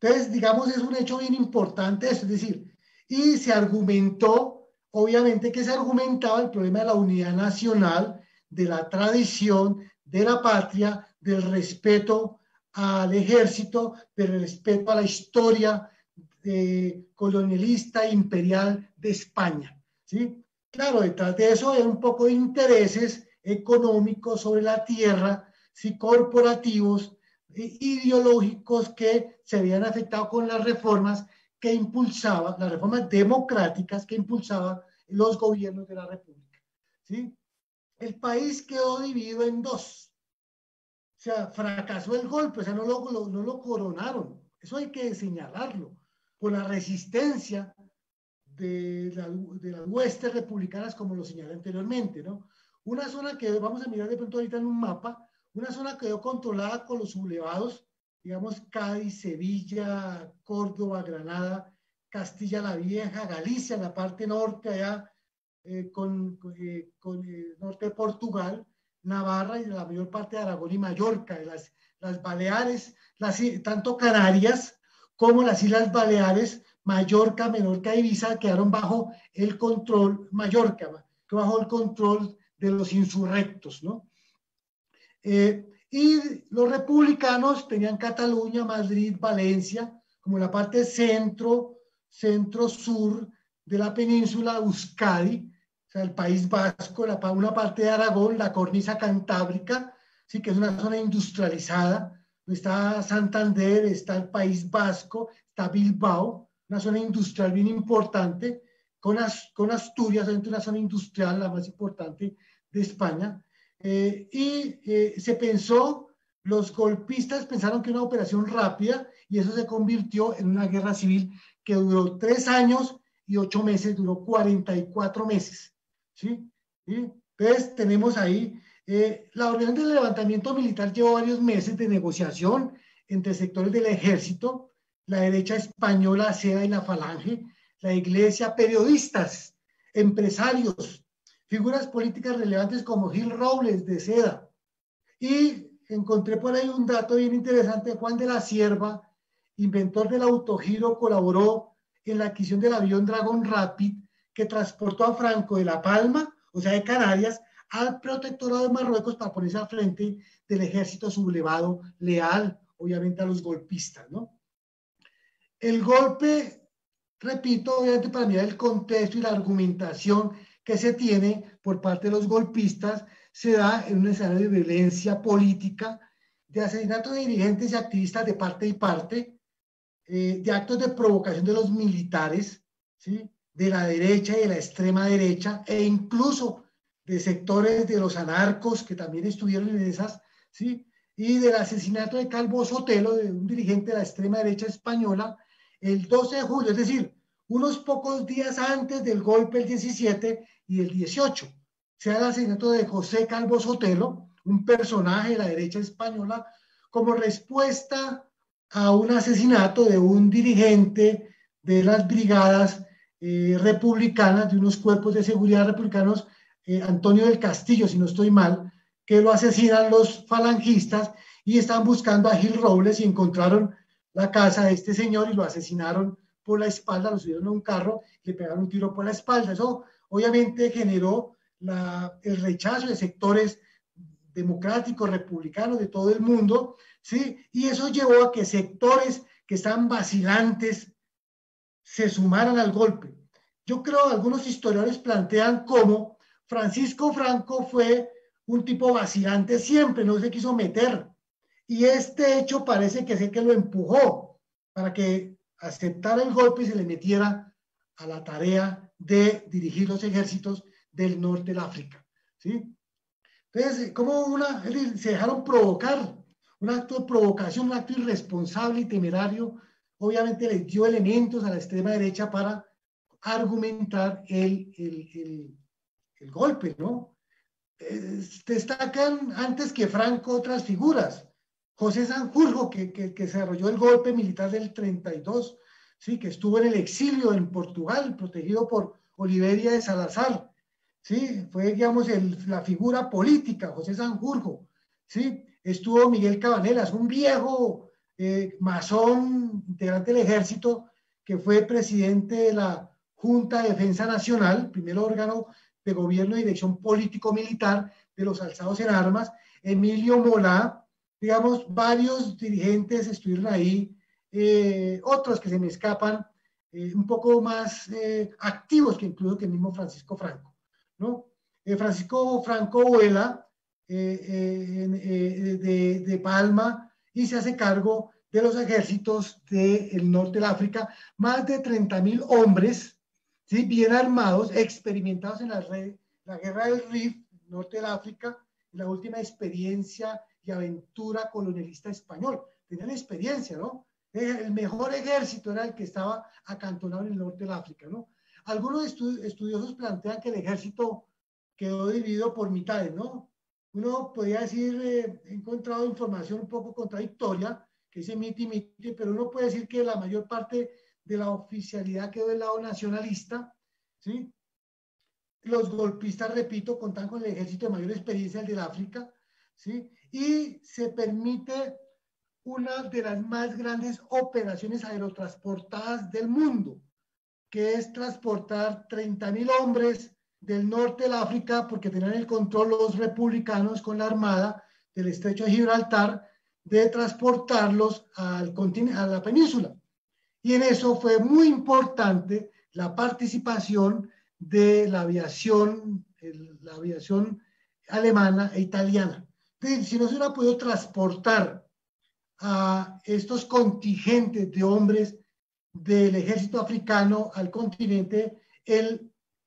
Entonces, digamos, es un hecho bien importante eso, es decir, y se argumentó, obviamente que se argumentaba el problema de la unidad nacional, de la tradición, de la patria, del respeto al ejército, del respeto a la historia colonialista e imperial de España, ¿sí? Claro, detrás de eso hay un poco de intereses económicos sobre la tierra, ¿sí? Corporativos, ideológicos que se habían afectado con las reformas que impulsaba, las reformas democráticas que impulsaban los gobiernos de la República, ¿sí? El país quedó dividido en dos. O sea, fracasó el golpe, o sea, no lo coronaron. Eso hay que señalarlo. Por la resistencia de las huestes republicanas, como lo señalé anteriormente, ¿no? Una zona que vamos a mirar de pronto ahorita en un mapa, una zona que quedó controlada con los sublevados, digamos Cádiz, Sevilla, Córdoba, Granada, Castilla la Vieja, Galicia, en la parte norte, allá con norte de Portugal, Navarra y la mayor parte de Aragón y Mallorca, las Baleares, tanto Canarias como las Islas Baleares, Mallorca, Menorca y Ibiza quedaron bajo el control, Mallorca, bajo el control de los insurrectos, ¿no? Y los republicanos tenían Cataluña, Madrid, Valencia, como la parte centro-sur de la península, Euskadi, o sea, el País Vasco, una parte de Aragón, la cornisa cantábrica, sí, que es una zona industrializada, está Santander, está el País Vasco, está Bilbao, una zona industrial bien importante, con Asturias, una zona industrial la más importante de España. Se pensó, los golpistas pensaron que una operación rápida, y eso se convirtió en una guerra civil que duró 3 años y 8 meses, duró 44 meses. ¿Sí? ¿Sí? Entonces tenemos ahí, la orden del levantamiento militar llevó varios meses de negociación entre sectores del ejército, la derecha española, SEA y la Falange, la iglesia, periodistas, empresarios, figuras políticas relevantes como Gil Robles de SEDA. Y encontré por ahí un dato bien interesante. Juan de la Cierva, inventor del autogiro, colaboró en la adquisición del avión Dragon Rapid que transportó a Franco de La Palma, o sea, de Canarias, al protectorado de Marruecos para ponerse al frente del ejército sublevado, leal, obviamente, a los golpistas, ¿no? El golpe, repito, obviamente para mirar el contexto y la argumentación que se tiene por parte de los golpistas, se da en un escenario de violencia política, de asesinato de dirigentes y activistas de parte y parte, de actos de provocación de los militares, ¿sí? De la derecha y de la extrema derecha, e incluso de sectores de los anarcos que también estuvieron en esas, ¿sí? Y del asesinato de Calvo Sotelo, de un dirigente de la extrema derecha española, el 12 de julio, es decir, unos pocos días antes del golpe, el 17 y el 18. Se da el asesinato de José Calvo Sotelo, un personaje de la derecha española, como respuesta a un asesinato de un dirigente de las brigadas republicanas, de unos cuerpos de seguridad republicanos, Antonio del Castillo, si no estoy mal, que lo asesinan los falangistas y están buscando a Gil Robles y encontraron la casa de este señor y lo asesinaron por la espalda, lo subieron a un carro, le pegaron un tiro por la espalda. Eso obviamente generó el rechazo de sectores democráticos, republicanos de todo el mundo, ¿sí? Y eso llevó a que sectores que estaban vacilantes se sumaran al golpe. Yo creo que algunos historiadores plantean cómo Francisco Franco fue un tipo vacilante siempre, no se quiso meter. Y este hecho parece que sé que lo empujó para que aceptara el golpe y se le metiera a la tarea de dirigir los ejércitos del norte del África, ¿sí? Entonces, como se dejaron provocar, un acto de provocación, un acto irresponsable y temerario, obviamente les dio elementos a la extrema derecha para argumentar el golpe, ¿no? Destacan antes que Franco otras figuras. José Sanjurjo, que desarrolló el golpe militar del 32, ¿sí? Que estuvo en el exilio en Portugal, protegido por Oliveira de Salazar. ¿Sí? Fue, digamos, la figura política, José Sanjurjo, ¿sí? Estuvo Miguel Cabanelas, un viejo masón, integrante del ejército, que fue presidente de la Junta de Defensa Nacional, primer órgano de gobierno y dirección político-militar de los alzados en armas. Emilio Molá, digamos, varios dirigentes estuvieron ahí, otros que se me escapan, un poco más activos que incluso que el mismo Francisco Franco, ¿no? Francisco Franco vuela de Palma y se hace cargo de los ejércitos del norte del África, más de 30.000 hombres, ¿sí? Bien armados, experimentados en la guerra del Rif, norte del África, la última experiencia y aventura colonialista español. Tenían experiencia, ¿no? El mejor ejército era el que estaba acantonado en el norte del África, ¿no? Algunos estudiosos plantean que el ejército quedó dividido por mitades, ¿no? Uno podría decir, he encontrado información un poco contradictoria, que dice miti, pero uno puede decir que la mayor parte de la oficialidad quedó del lado nacionalista, ¿sí? Los golpistas, repito, contan con el ejército de mayor experiencia, el del África, ¿sí? Y se permite una de las más grandes operaciones aerotransportadas del mundo, que es transportar 30.000 hombres del norte del África, porque tenían el control los republicanos con la armada del estrecho de Gibraltar, de transportarlos al continente, a la península. Y en eso fue muy importante la participación de la aviación alemana e italiana. Entonces, si no se hubiera podido transportar a estos contingentes de hombres del ejército africano al continente,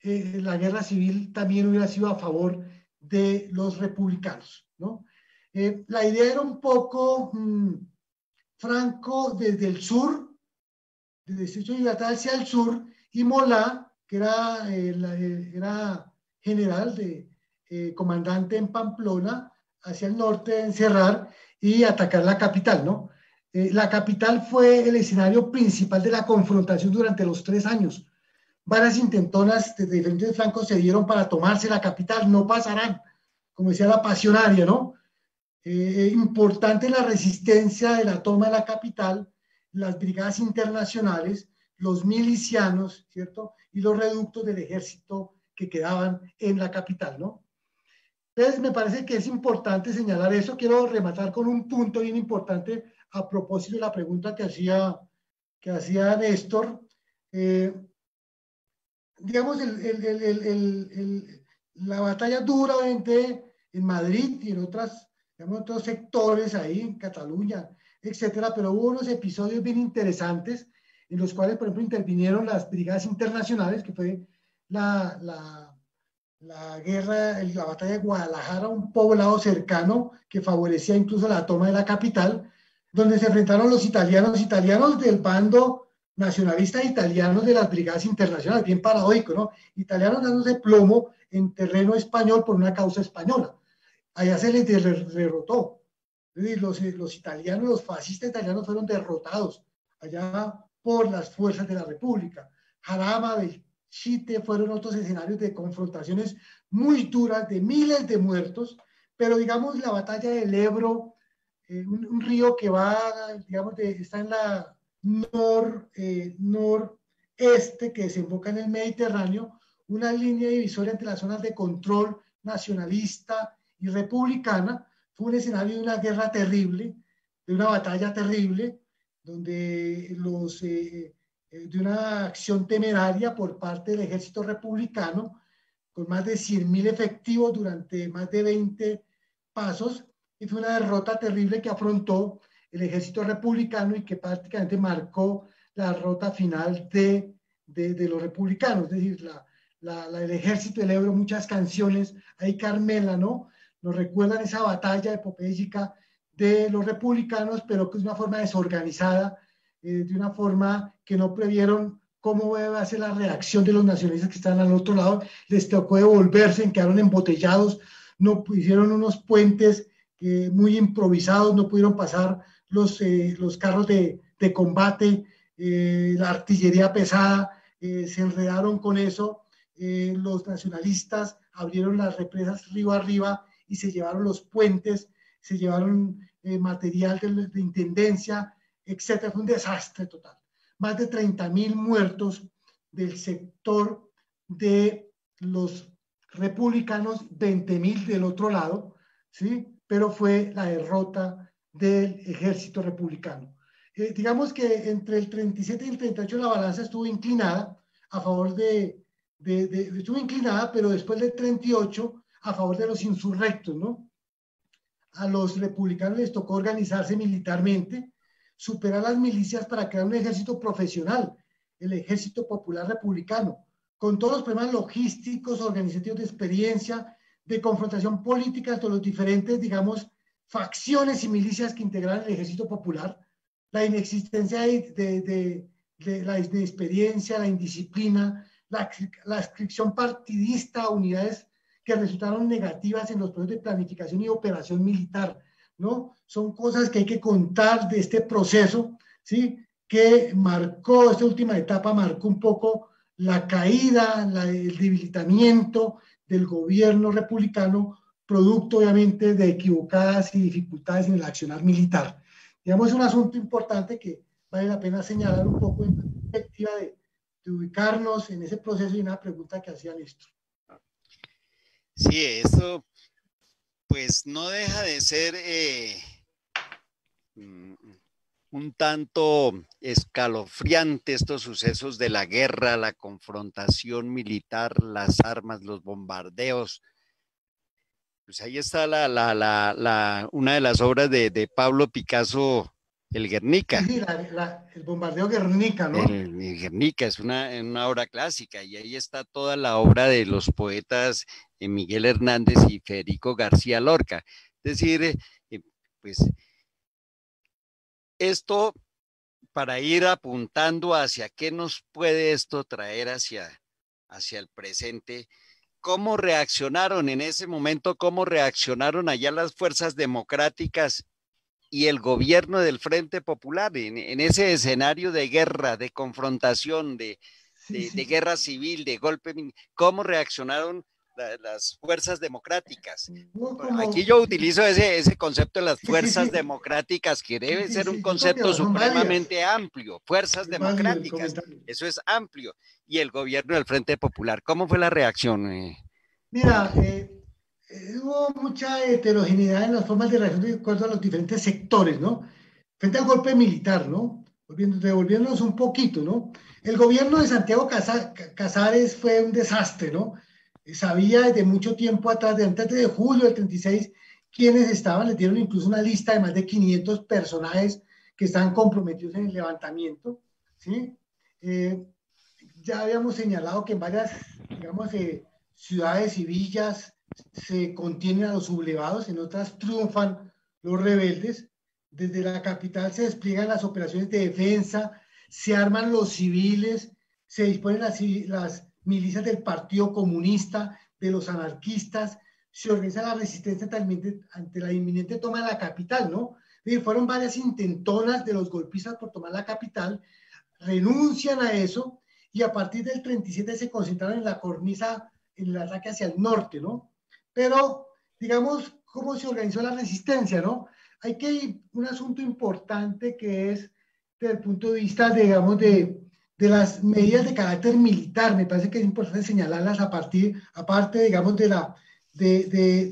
la guerra civil también hubiera sido a favor de los republicanos, ¿no? La idea era un poco Franco desde el sur, desde el estrecho de Gibraltar hacia el sur, y Molá, que era general, comandante en Pamplona, hacia el norte, encerrar y atacar la capital, ¿no? La capital fue el escenario principal de la confrontación durante los 3 años. Varias intentonas desde diferentes flancos se dieron para tomarse la capital, no pasarán, como decía la pasionaria, ¿no? Importante la resistencia de la toma de la capital, las brigadas internacionales, los milicianos, ¿cierto? Y los reductos del ejército que quedaban en la capital, ¿no? Entonces, me parece que es importante señalar eso. Quiero rematar con un punto bien importante a propósito de la pregunta que hacía Néstor. Digamos, la batalla dura, obviamente, en Madrid y en digamos, otros sectores ahí, en Cataluña, etcétera, pero hubo unos episodios bien interesantes en los cuales, por ejemplo, intervinieron las brigadas internacionales, que fue la guerra, la batalla de Guadalajara, un poblado cercano que favorecía incluso la toma de la capital, donde se enfrentaron los italianos del bando nacionalista italianos de las brigadas internacionales, bien paradójico, ¿no? Italianos dándose plomo en terreno español por una causa española. Allá se les derrotó. Es decir, los italianos, los fascistas italianos fueron derrotados allá por las fuerzas de la República. Jarama, Chite fueron otros escenarios de confrontaciones muy duras, de miles de muertos, pero digamos la batalla del Ebro, un río que va, digamos, está en la noreste, que desemboca en el Mediterráneo, una línea divisoria entre las zonas de control nacionalista y republicana. Fue un escenario de una guerra terrible, de una batalla terrible, donde de una acción temeraria por parte del ejército republicano, con más de 100.000 efectivos durante más de 20 pasos, y fue una derrota terrible que afrontó el ejército republicano y que prácticamente marcó la derrota final de los republicanos. Es decir, el ejército del Ebro, muchas canciones, ahí Carmela, ¿no? Nos recuerdan esa batalla epopélica de los republicanos, pero que es una forma desorganizada, de una forma que no previeron cómo va a ser la reacción de los nacionalistas que están al otro lado. Les tocó devolverse, quedaron embotellados, no hicieron unos puentes muy improvisados, no pudieron pasar los carros de combate, la artillería pesada, se enredaron con eso. Los nacionalistas abrieron las represas río arriba y se llevaron los puentes, se llevaron material de intendencia, etcétera. Fue un desastre total. Más de 30.000 muertos del sector de los republicanos, 20.000 del otro lado, ¿sí? Pero fue la derrota del ejército republicano. Digamos que entre el 37 y el 38 la balanza estuvo inclinada a favor estuvo inclinada, pero después del 38 a favor de los insurrectos, ¿no? A los republicanos les tocó organizarse militarmente, superar las milicias para crear un ejército profesional, el Ejército Popular Republicano, con todos los problemas logísticos, organizativos de experiencia, de confrontación política entre los diferentes, digamos, facciones y milicias que integraban el Ejército Popular, la inexistencia de la inexperiencia, la indisciplina, la adscripción partidista a unidades que resultaron negativas en los procesos de planificación y operación militar, ¿no? Son cosas que hay que contar de este proceso, ¿sí? que marcó, esta última etapa marcó un poco la caída, el debilitamiento del gobierno republicano, producto obviamente de equivocadas y dificultades en el accionar militar. Digamos, es un asunto importante que vale la pena señalar un poco en perspectiva de ubicarnos en ese proceso y una pregunta que hacía Néstor. Sí, esto pues no deja de ser un tanto escalofriante estos sucesos de la guerra, la confrontación militar, las armas, los bombardeos. Pues ahí está una de las obras de Pablo Picasso, el Guernica. Sí, el bombardeo Guernica, ¿no? El Guernica es una obra clásica y ahí está toda la obra de los poetas Miguel Hernández y Federico García Lorca. Es decir, pues esto para ir apuntando hacia qué nos puede esto traer hacia el presente. ¿Cómo reaccionaron en ese momento? ¿Cómo reaccionaron allá las fuerzas democráticas y el gobierno del Frente Popular en ese escenario de guerra, de confrontación, de guerra civil, de golpe? ¿Cómo reaccionaron las fuerzas democráticas? Aquí yo utilizo ese concepto de las fuerzas democráticas, que debe ser un concepto supremamente amplio. Fuerzas democráticas, eso es amplio. Y el gobierno del Frente Popular, ¿cómo fue la reacción? Mira, hubo mucha heterogeneidad en las formas de reacción de acuerdo a los diferentes sectores, ¿no? Frente al golpe militar, ¿no? Devolviéndonos un poquito, ¿no? El gobierno de Santiago Casares fue un desastre, ¿no? Sabía desde mucho tiempo atrás, de antes de julio del 36, quiénes estaban, les dieron incluso una lista de más de 500 personajes que estaban comprometidos en el levantamiento, ¿sí? Ya habíamos señalado que en varias, digamos, ciudades y villas se contienen a los sublevados, en otras triunfan los rebeldes. Desde la capital se despliegan las operaciones de defensa, se arman los civiles, se disponen las milicias del Partido Comunista, de los anarquistas, se organiza la resistencia ante la inminente toma de la capital, ¿no? Fueron varias intentonas de los golpistas por tomar la capital, renuncian a eso y a partir del 37 se concentraron en la cornisa, en el ataque hacia el norte, ¿no? Pero, digamos, ¿cómo se organizó la resistencia, no? Hay que un asunto importante que es desde el punto de vista, digamos, de las medidas de carácter militar. Me parece que es importante señalarlas aparte, digamos, de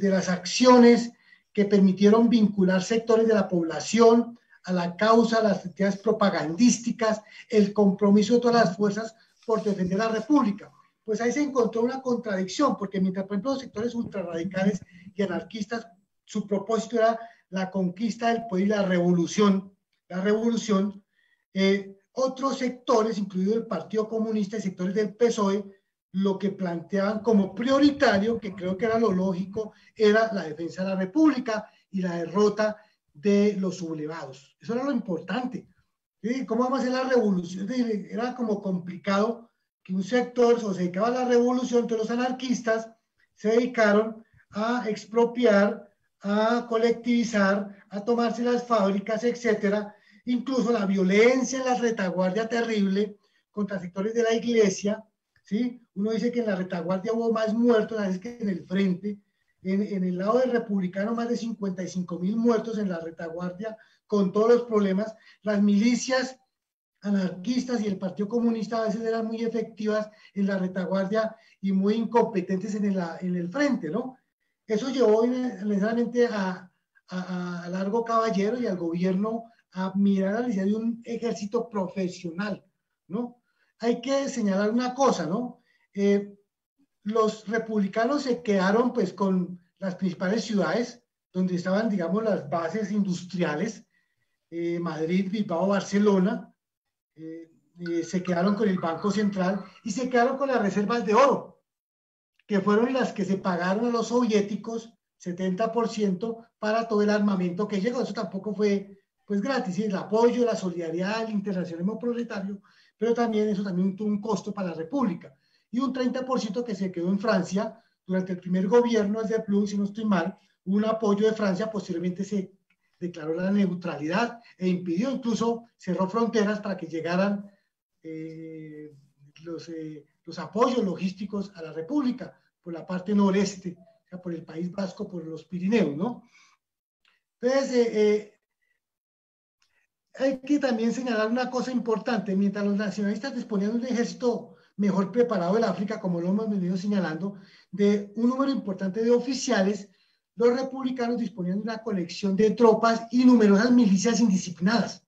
las acciones que permitieron vincular sectores de la población a la causa, a las actividades propagandísticas, el compromiso de todas las fuerzas por defender la República. Pues ahí se encontró una contradicción, porque mientras, por ejemplo, los sectores ultrarradicales y anarquistas, su propósito era la conquista del poder y la revolución, otros sectores, incluido el Partido Comunista y sectores del PSOE, lo que planteaban como prioritario, que creo que era lo lógico, era la defensa de la República y la derrota de los sublevados. Eso era lo importante. ¿Sí? ¿Cómo vamos a hacer la revolución? Era como complicado que un sector se dedicaba a la revolución, entonces los anarquistas se dedicaron a expropiar, a colectivizar, a tomarse las fábricas, etcétera. Incluso la violencia en la retaguardia terrible contra sectores de la iglesia, ¿sí? Uno dice que en la retaguardia hubo más muertos a veces que en el frente. En el lado del republicano, más de 55,000 muertos en la retaguardia, con todos los problemas. Las milicias anarquistas y el Partido Comunista a veces eran muy efectivas en la retaguardia y muy incompetentes en el frente, ¿no? Eso llevó necesariamente a Largo Caballero y al gobierno a mirar a la necesidad de un ejército profesional, ¿no? Hay que señalar una cosa, ¿no? Los republicanos se quedaron pues con las principales ciudades donde estaban, digamos, las bases industriales, Madrid, Bilbao, Barcelona, se quedaron con el Banco Central y se quedaron con las reservas de oro, que fueron las que se pagaron a los soviéticos 70% para todo el armamento que llegó. Eso tampoco fue pues gratis, ¿sí? El apoyo, la solidaridad, el internacionalismo proletario, pero también eso también tuvo un costo para la República. Y un 30% que se quedó en Francia durante el primer gobierno de Plum, si no estoy mal, hubo un apoyo de Francia, posteriormente declaró la neutralidad e impidió, incluso cerró fronteras para que llegaran los apoyos logísticos a la República por la parte noreste, o sea, por el País Vasco, por los Pirineos, ¿no? Entonces, hay que también señalar una cosa importante. Mientras los nacionalistas disponían de un ejército mejor preparado del África, como lo hemos venido señalando, de un número importante de oficiales, los republicanos disponían de una colección de tropas y numerosas milicias indisciplinadas.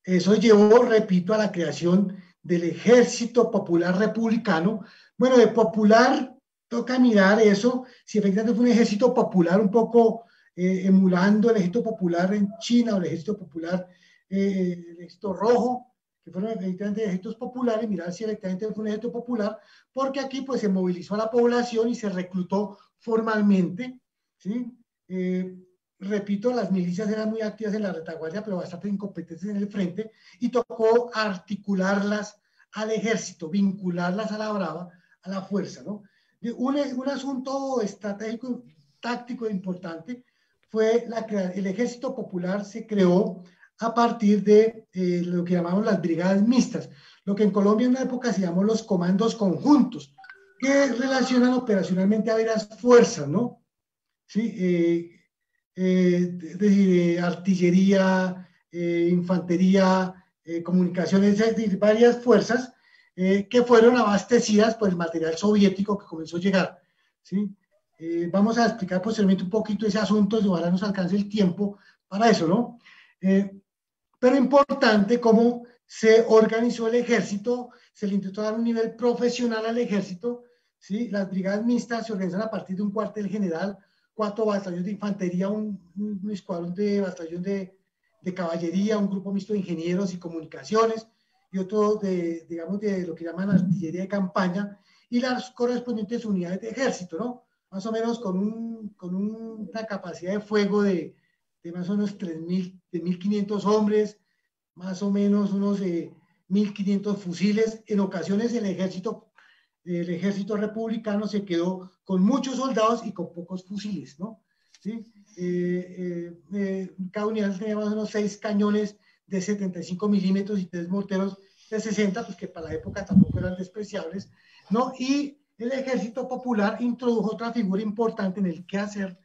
Eso llevó, repito, a la creación del Ejército Popular Republicano. Bueno, de popular toca mirar eso, si efectivamente fue un ejército popular un poco emulando el ejército popular en China o el ejército popular, el ejército rojo, que fueron efectivamente ejércitos populares, mirar si efectivamente fue un ejército popular, porque aquí pues se movilizó a la población y se reclutó formalmente, ¿sí? Repito, las milicias eran muy activas en la retaguardia, pero bastante incompetentes en el frente, y tocó articularlas al ejército, vincularlas a la brava, a la fuerza, ¿no? Un asunto estratégico, táctico importante fue el ejército popular se creó a partir de lo que llamamos las brigadas mixtas, lo que en Colombia en una época se llamó los comandos conjuntos, que relacionan operacionalmente a varias fuerzas, ¿no? Sí, es decir, artillería, infantería, comunicaciones, es decir, varias fuerzas que fueron abastecidas por el material soviético que comenzó a llegar. ¿Sí? Vamos a explicar posteriormente un poquito ese asunto, y ojalá nos alcance el tiempo para eso, ¿no? Pero importante cómo se organizó el ejército, se le intentó dar un nivel profesional al ejército, ¿sí? Las brigadas mixtas se organizan a partir de un cuartel general, 4 batallones de infantería, un escuadrón de batallón de caballería, un grupo mixto de ingenieros y comunicaciones, y otro digamos, de lo que llaman artillería de campaña, y las correspondientes unidades de ejército, ¿no? Más o menos con una capacidad de fuego de más o menos 3.000, de 1.500 hombres, más o menos unos 1.500 fusiles. En ocasiones el ejército republicano se quedó con muchos soldados y con pocos fusiles, ¿no? ¿Sí? Cada unidad tenía más o menos 6 cañones de 75 milímetros y 3 morteros de 60, pues que para la época tampoco eran despreciables, ¿no? Y el ejército popular introdujo otra figura importante en el quehacer,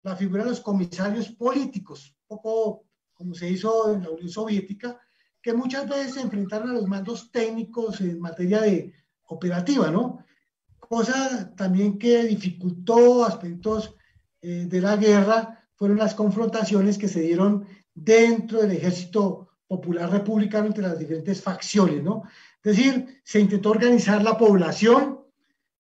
la figura de los comisarios políticos, un poco como se hizo en la Unión Soviética, que muchas veces se enfrentaron a los mandos técnicos en materia de operativa, ¿no? Cosa también que dificultó aspectos de la guerra fueron las confrontaciones que se dieron dentro del ejército popular republicano entre las diferentes facciones, ¿no? Es decir, se intentó organizar la población,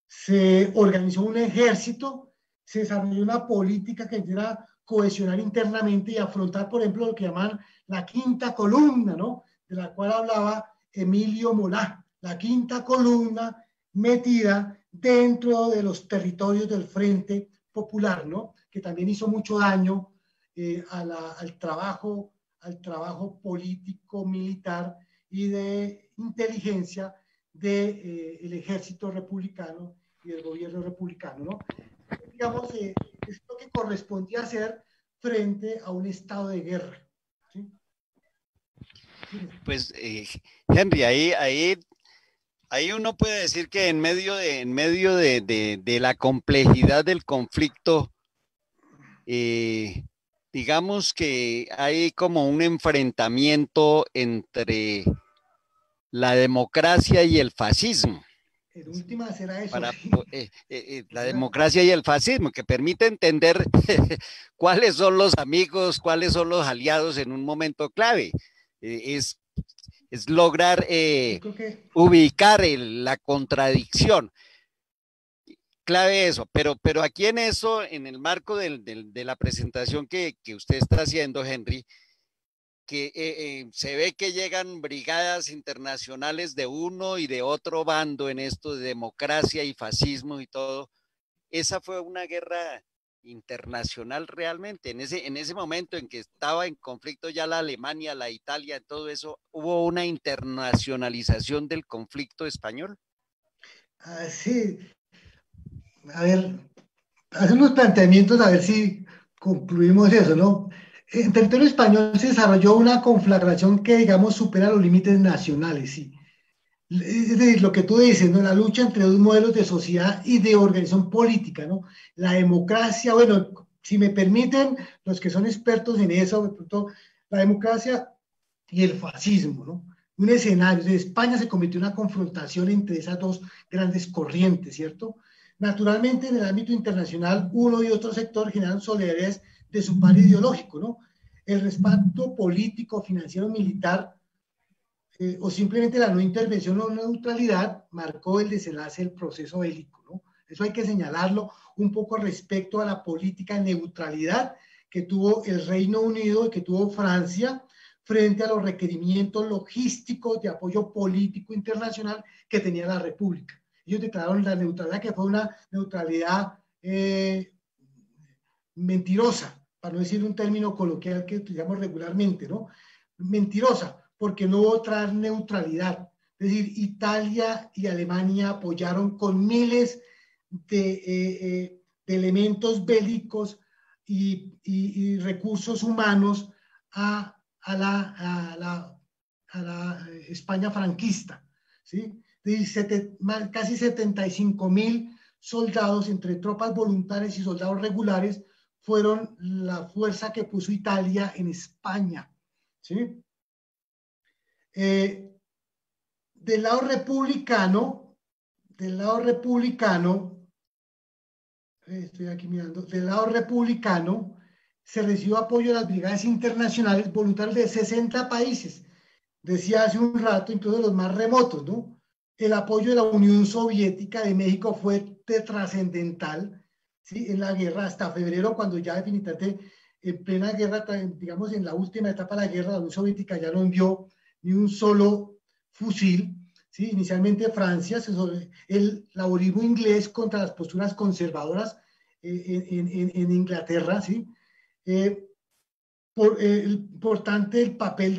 se organizó un ejército, se desarrolló una política que era cohesionar internamente y afrontar, por ejemplo, lo que llaman la quinta columna, ¿no? De la cual hablaba Emilio Molá, la quinta columna metida dentro de los territorios del Frente Popular, ¿no? Que también hizo mucho daño al trabajo político, militar y de inteligencia del ejército republicano y del gobierno republicano, ¿no? Digamos, es lo que correspondía hacer frente a un estado de guerra. ¿Sí? Pues, Henry, ahí uno puede decir que en medio de la complejidad del conflicto, digamos que hay como un enfrentamiento entre la democracia y el fascismo. En última será eso. Para, Sí. la democracia y el fascismo, que permite entender cuáles son los amigos, cuáles son los aliados en un momento clave. Es lograr ubicar la contradicción. Clave eso, pero aquí en eso, en el marco de la presentación que usted está haciendo, Henry, que se ve que llegan brigadas internacionales de uno y de otro bando en esto de democracia y fascismo y todo. Esa fue una guerra internacional realmente. En ese momento en que estaba en conflicto ya la Alemania, la Italia, todo eso, ¿hubo una internacionalización del conflicto español? Sí, a ver, hacer unos planteamientos a ver si concluimos eso, ¿no? En territorio español se desarrolló una conflagración que, digamos, supera los límites nacionales, sí. Es decir, lo que tú dices, ¿no? La lucha entre dos modelos de sociedad y de organización política, ¿no? La democracia, bueno, si me permiten, los que son expertos en eso, de pronto, la democracia y el fascismo, ¿no? Un escenario, de España se convirtió en una confrontación entre esas dos grandes corrientes, ¿cierto? Naturalmente, en el ámbito internacional, uno y otro sector generan solidaridades de su par ideológico, ¿no? El respaldo político, financiero, militar o simplemente la no intervención o neutralidad marcó el desenlace del proceso bélico, ¿no? Eso hay que señalarlo un poco respecto a la política de neutralidad que tuvo el Reino Unido y que tuvo Francia frente a los requerimientos logísticos de apoyo político internacional que tenía la República. Ellos declararon la neutralidad que fue una neutralidad mentirosa, para no decir un término coloquial que utilizamos regularmente, ¿no? Mentirosa, porque no hubo otra neutralidad. Es decir, Italia y Alemania apoyaron con miles de elementos bélicos y recursos humanos a la España franquista, ¿sí? Casi 75.000 soldados entre tropas voluntarias y soldados regulares fueron la fuerza que puso Italia en España, ¿sí? Del lado republicano, estoy aquí mirando, del lado republicano se recibió apoyo de las brigadas internacionales voluntarias de 60 países, decía hace un rato, incluso de los más remotos, ¿no? El apoyo de la Unión Soviética de México fue trascendental, ¿sí? En la guerra hasta febrero, cuando ya definitivamente en plena guerra, digamos en la última etapa de la guerra, la Unión Soviética ya no envió ni un solo fusil, ¿sí? Inicialmente Francia, el laborismo inglés contra las posturas conservadoras en Inglaterra, ¿sí? Importante el papel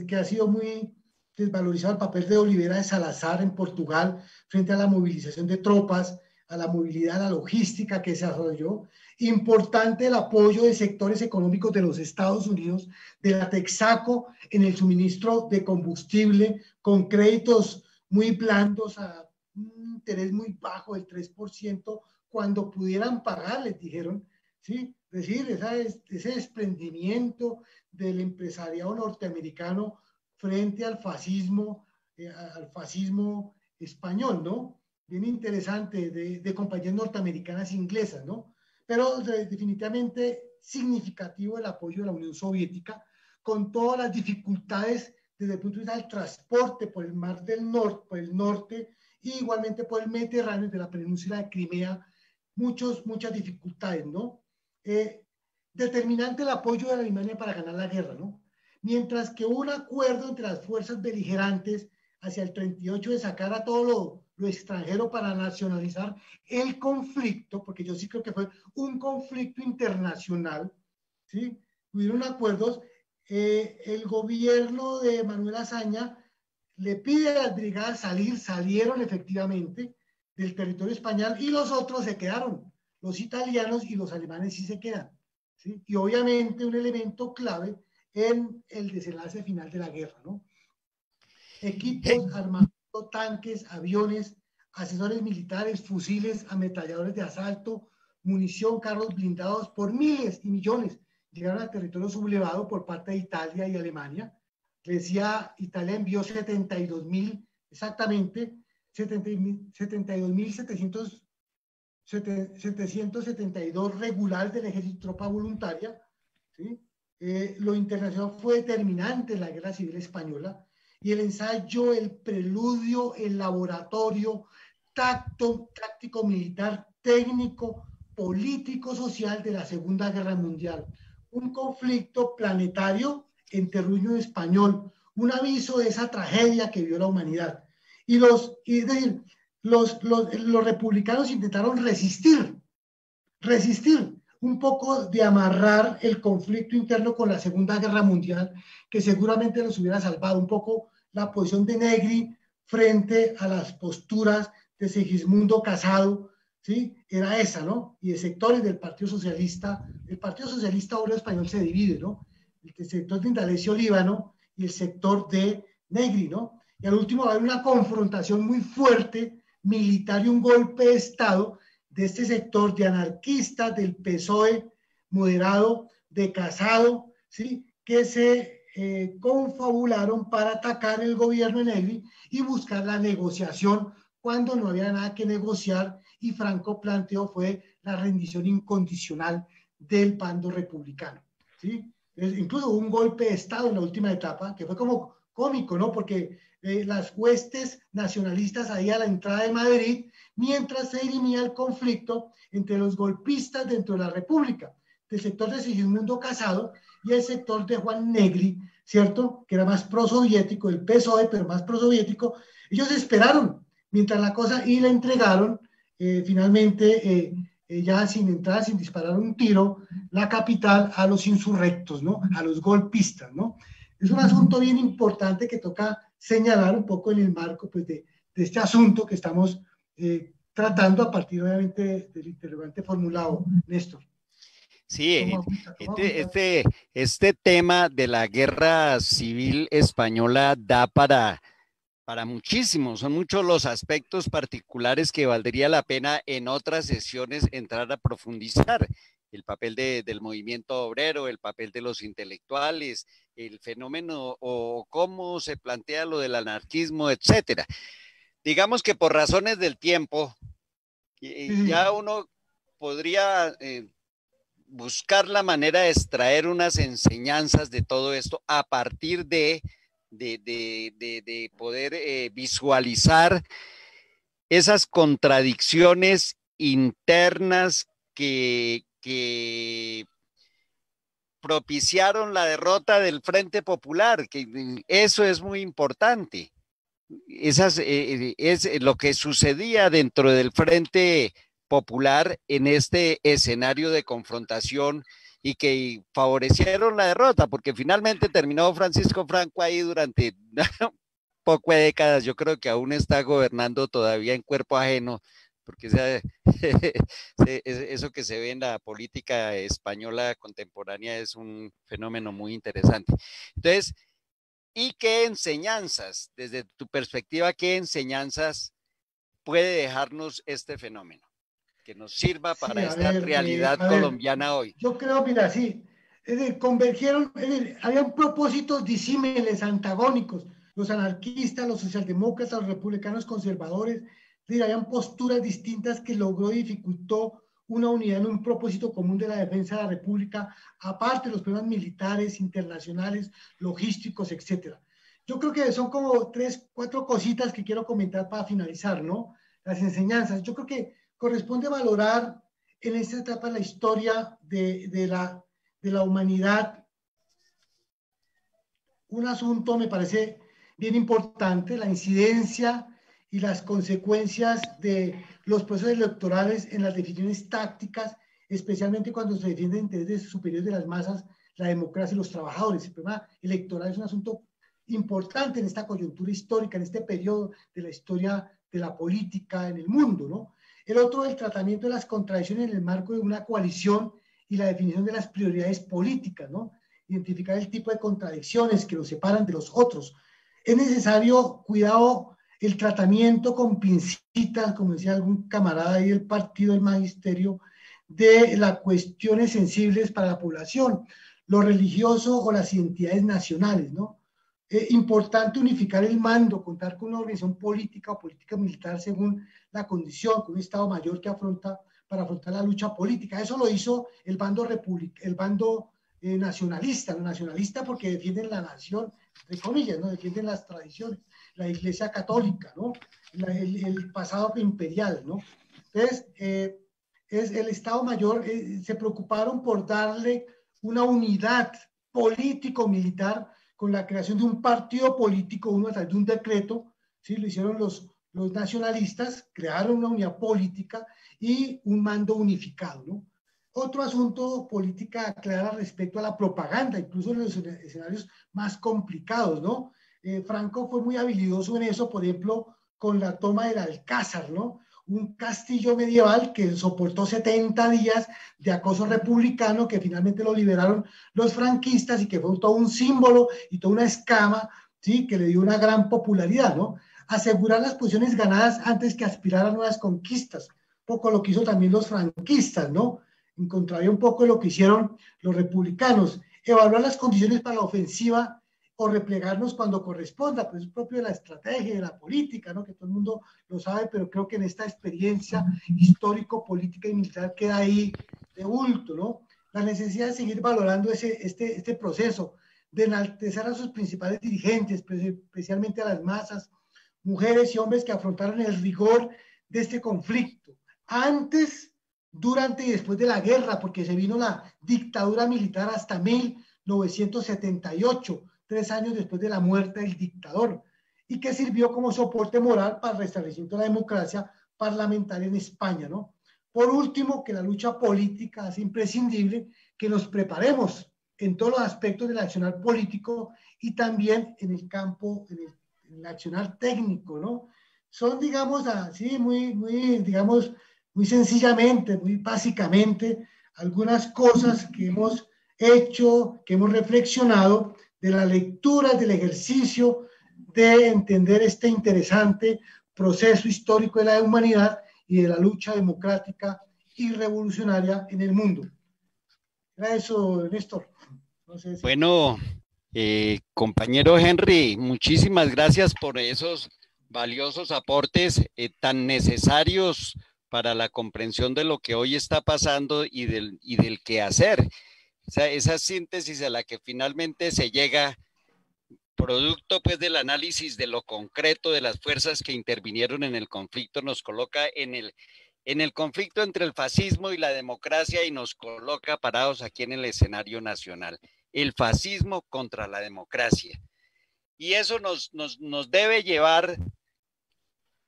que ha sido muy desvalorizado, el papel de Olivera de Salazar en Portugal frente a la movilización de tropas, a la movilidad, a la logística que se desarrolló. Importante el apoyo de sectores económicos de los Estados Unidos, de la Texaco en el suministro de combustible, con créditos muy blandos a un interés muy bajo, del 3%, cuando pudieran pagar, les dijeron, ¿sí? Es decir, ese desprendimiento del empresariado norteamericano frente al fascismo español, ¿no? Bien interesante, de compañías norteamericanas e inglesas, ¿no? Pero definitivamente significativo el apoyo de la Unión Soviética con todas las dificultades desde el punto de vista del transporte por el Mar del Norte, por el norte, y igualmente por el Mediterráneo de la península de Crimea, muchas dificultades, ¿no? Determinante el apoyo de Alemania para ganar la guerra, ¿no? Mientras que hubo un acuerdo entre las fuerzas beligerantes hacia el 38 de sacar a todo lo extranjero para nacionalizar el conflicto, porque yo sí creo que fue un conflicto internacional, ¿sí? Hubieron acuerdos, el gobierno de Manuel Azaña le pide a las brigadas salieron efectivamente del territorio español y los otros se quedaron. Los italianos y los alemanes sí se quedan, ¿sí? Y obviamente un elemento clave en el desenlace final de la guerra, ¿no? Equipos, armamento, tanques, aviones, asesores militares, fusiles, ametralladores de asalto, munición, carros blindados por miles y millones llegaron al territorio sublevado por parte de Italia y Alemania. Decía, Italia envió 72.000, exactamente, 72.772 regulares del ejército y tropa voluntaria, ¿sí? Lo internacional fue determinante en la guerra civil española y el ensayo, el preludio, el laboratorio, táctico militar, técnico, político, social de la Segunda Guerra Mundial. Un conflicto planetario en terruño español, un aviso de esa tragedia que vio la humanidad. Es decir, los republicanos intentaron resistir un poco de amarrar el conflicto interno con la Segunda Guerra Mundial, que seguramente nos hubiera salvado un poco la posición de Negri frente a las posturas de Segismundo Casado, ¿sí? Era esa, ¿no? Y de sectores del el Partido Socialista Obrero Español se divide, ¿no? El sector de Indalecio Líbano y el sector de Negri, ¿no? Y al último va a haber una confrontación muy fuerte, militar y un golpe de Estado de este sector de anarquistas del PSOE moderado, de Casado, ¿sí? Que se confabularon para atacar el gobierno de Negri y buscar la negociación cuando no había nada que negociar y Franco planteó fue la rendición incondicional del bando republicano, ¿sí? Incluso hubo un golpe de Estado en la última etapa, que fue como cómico, ¿no? Porque las huestes nacionalistas ahí a la entrada de Madrid, mientras se dirimía el conflicto entre los golpistas dentro de la República, del sector de Sigismundo Casado y el sector de Juan Negri, ¿cierto? Que era más prosoviético, el PSOE, pero más prosoviético. Ellos esperaron mientras la cosa y le entregaron finalmente ya sin entrar, sin disparar un tiro, la capital a los insurrectos, ¿no? A los golpistas, ¿no? Es un asunto bien importante que toca señalar un poco en el marco pues, de este asunto que estamos tratando a partir, obviamente, del interrogante formulado, Néstor. Sí, este tema de la guerra civil española da para muchísimos, son muchos los aspectos particulares que valdría la pena en otras sesiones entrar a profundizar. El papel del movimiento obrero, el papel de los intelectuales, el fenómeno o cómo se plantea lo del anarquismo, etcétera. Digamos que por razones del tiempo, ya uno podría buscar la manera de extraer unas enseñanzas de todo esto a partir de poder visualizar esas contradicciones internas que propiciaron la derrota del Frente Popular, que eso es muy importante. Es lo que sucedía dentro del Frente Popular en este escenario de confrontación y que favorecieron la derrota, porque finalmente terminó Francisco Franco ahí durante poco de décadas. Yo creo que aún está gobernando todavía en cuerpo ajeno, porque eso que se ve en la política española contemporánea es un fenómeno muy interesante. Entonces, ¿y qué enseñanzas, desde tu perspectiva, qué enseñanzas puede dejarnos este fenómeno que nos sirva Sí, para esta realidad colombiana hoy? Yo creo, mira, sí, es decir, convergieron, es decir, habían propósitos disímiles, antagónicos, los anarquistas, los socialdemócratas, los republicanos conservadores, es decir, habían posturas distintas que logró y dificultó una unidad en un propósito común de la defensa de la República, aparte de los problemas militares, internacionales, logísticos, etcétera. Yo creo que son como tres, cuatro cositas que quiero comentar para finalizar, ¿no? Las enseñanzas. Yo creo que corresponde valorar en esta etapa de la historia de la humanidad un asunto me parece bien importante, la incidencia y las consecuencias de los procesos electorales en las definiciones tácticas, especialmente cuando se defienden intereses superiores de las masas, la democracia y los trabajadores. El problema electoral es un asunto importante en esta coyuntura histórica, en este periodo de la historia de la política en el mundo, ¿no? El otro, el tratamiento de las contradicciones en el marco de una coalición y la definición de las prioridades políticas, ¿no? Identificar el tipo de contradicciones que los separan de los otros. Es necesario, cuidado, el tratamiento con pincitas, como decía algún camarada ahí del partido del magisterio, de las cuestiones sensibles para la población, lo religioso o las identidades nacionales, ¿no? Importante unificar el mando, contar con una organización política o política militar según la condición, con un Estado mayor que para afrontar la lucha política. Eso lo hizo el bando nacionalista, ¿no? Nacionalista porque defienden la nación, entre comillas, ¿no? Defienden las tradiciones, la Iglesia Católica, ¿no? El pasado imperial, ¿no? Entonces, es el Estado Mayor, se preocuparon por darle una unidad político-militar con la creación de un partido político, uno a través de un decreto, ¿sí? Lo hicieron los nacionalistas, crearon una unidad política y un mando unificado, ¿no? Otro asunto, política clara respecto a la propaganda, incluso en los escenarios más complicados, ¿no? Franco fue muy habilidoso en eso, por ejemplo, con la toma del Alcázar, ¿no? un castillo medieval que soportó 70 días de acoso republicano, que finalmente lo liberaron los franquistas y que fue todo un símbolo y toda una escama, ¿sí? Que le dio una gran popularidad, ¿no? Asegurar las posiciones ganadas antes que aspirar a nuevas conquistas, poco lo que hizo también los franquistas, ¿no? En contrario un poco de lo que hicieron los republicanos, evaluar las condiciones para la ofensiva o replegarnos cuando corresponda, pues es propio de la estrategia, de la política, ¿no? Que todo el mundo lo sabe, pero creo que en esta experiencia histórico, política y militar queda ahí de bulto, ¿no? La necesidad de seguir valorando este proceso, de enaltecer a sus principales dirigentes, especialmente a las masas, mujeres y hombres que afrontaron el rigor de este conflicto, antes, durante y después de la guerra, porque se vino la dictadura militar hasta 1978, 3 años después de la muerte del dictador, y que sirvió como soporte moral para el restablecimiento de la democracia parlamentaria en España, ¿no? Por último, que la lucha política hace imprescindible que nos preparemos en todos los aspectos del accionar político y también en el campo, en el accionar técnico, ¿no? Son, digamos, así, digamos, muy sencillamente, muy básicamente, algunas cosas que hemos hecho, que hemos reflexionado de la lectura, del ejercicio de entender este interesante proceso histórico de la humanidad y de la lucha democrática y revolucionaria en el mundo. Era eso, Néstor. No sé si... Bueno, compañero Henry, muchísimas gracias por esos valiosos aportes tan necesarios para la comprensión de lo que hoy está pasando y del quehacer. Esa síntesis a la que finalmente se llega, producto pues del análisis de lo concreto de las fuerzas que intervinieron en el conflicto, nos coloca en el conflicto entre el fascismo y la democracia y nos coloca parados aquí en el escenario nacional. El fascismo contra la democracia. Y eso nos debe llevar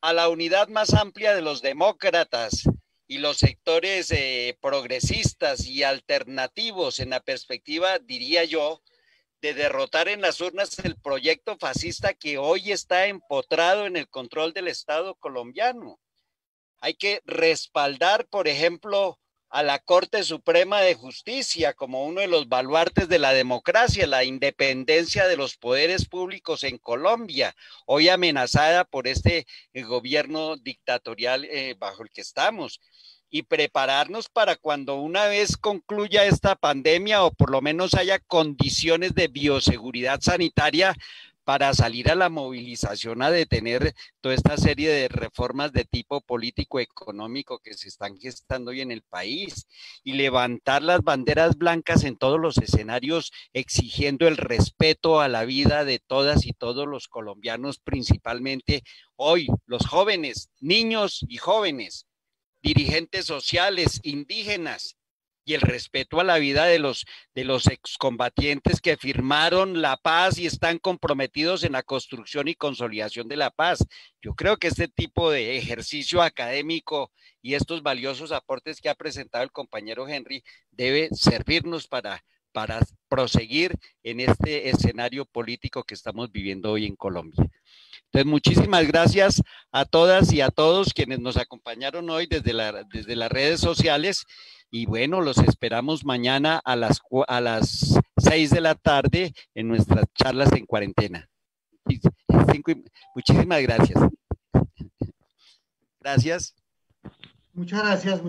a la unidad más amplia de los demócratas y los sectores progresistas y alternativos en la perspectiva, diría yo, de derrotar en las urnas el proyecto fascista que hoy está empotrado en el control del Estado colombiano. Hay que respaldar, por ejemplo, a la Corte Suprema de Justicia como uno de los baluartes de la democracia, la independencia de los poderes públicos en Colombia, hoy amenazada por este gobierno dictatorial bajo el que estamos. Y prepararnos para cuando una vez concluya esta pandemia o por lo menos haya condiciones de bioseguridad sanitaria para salir a la movilización a detener toda esta serie de reformas de tipo político-económico que se están gestando hoy en el país y levantar las banderas blancas en todos los escenarios exigiendo el respeto a la vida de todas y todos los colombianos, principalmente hoy los jóvenes, niños y jóvenes, dirigentes sociales, indígenas, y el respeto a la vida de los excombatientes que firmaron la paz y están comprometidos en la construcción y consolidación de la paz. Yo creo que este tipo de ejercicio académico y estos valiosos aportes que ha presentado el compañero Henry debe servirnos para proseguir en este escenario político que estamos viviendo hoy en Colombia. Entonces, muchísimas gracias a todas y a todos quienes nos acompañaron hoy desde las redes sociales. Y bueno, los esperamos mañana a las 6 de la tarde en nuestras charlas en cuarentena. Muchísimas gracias. Gracias. Muchas gracias.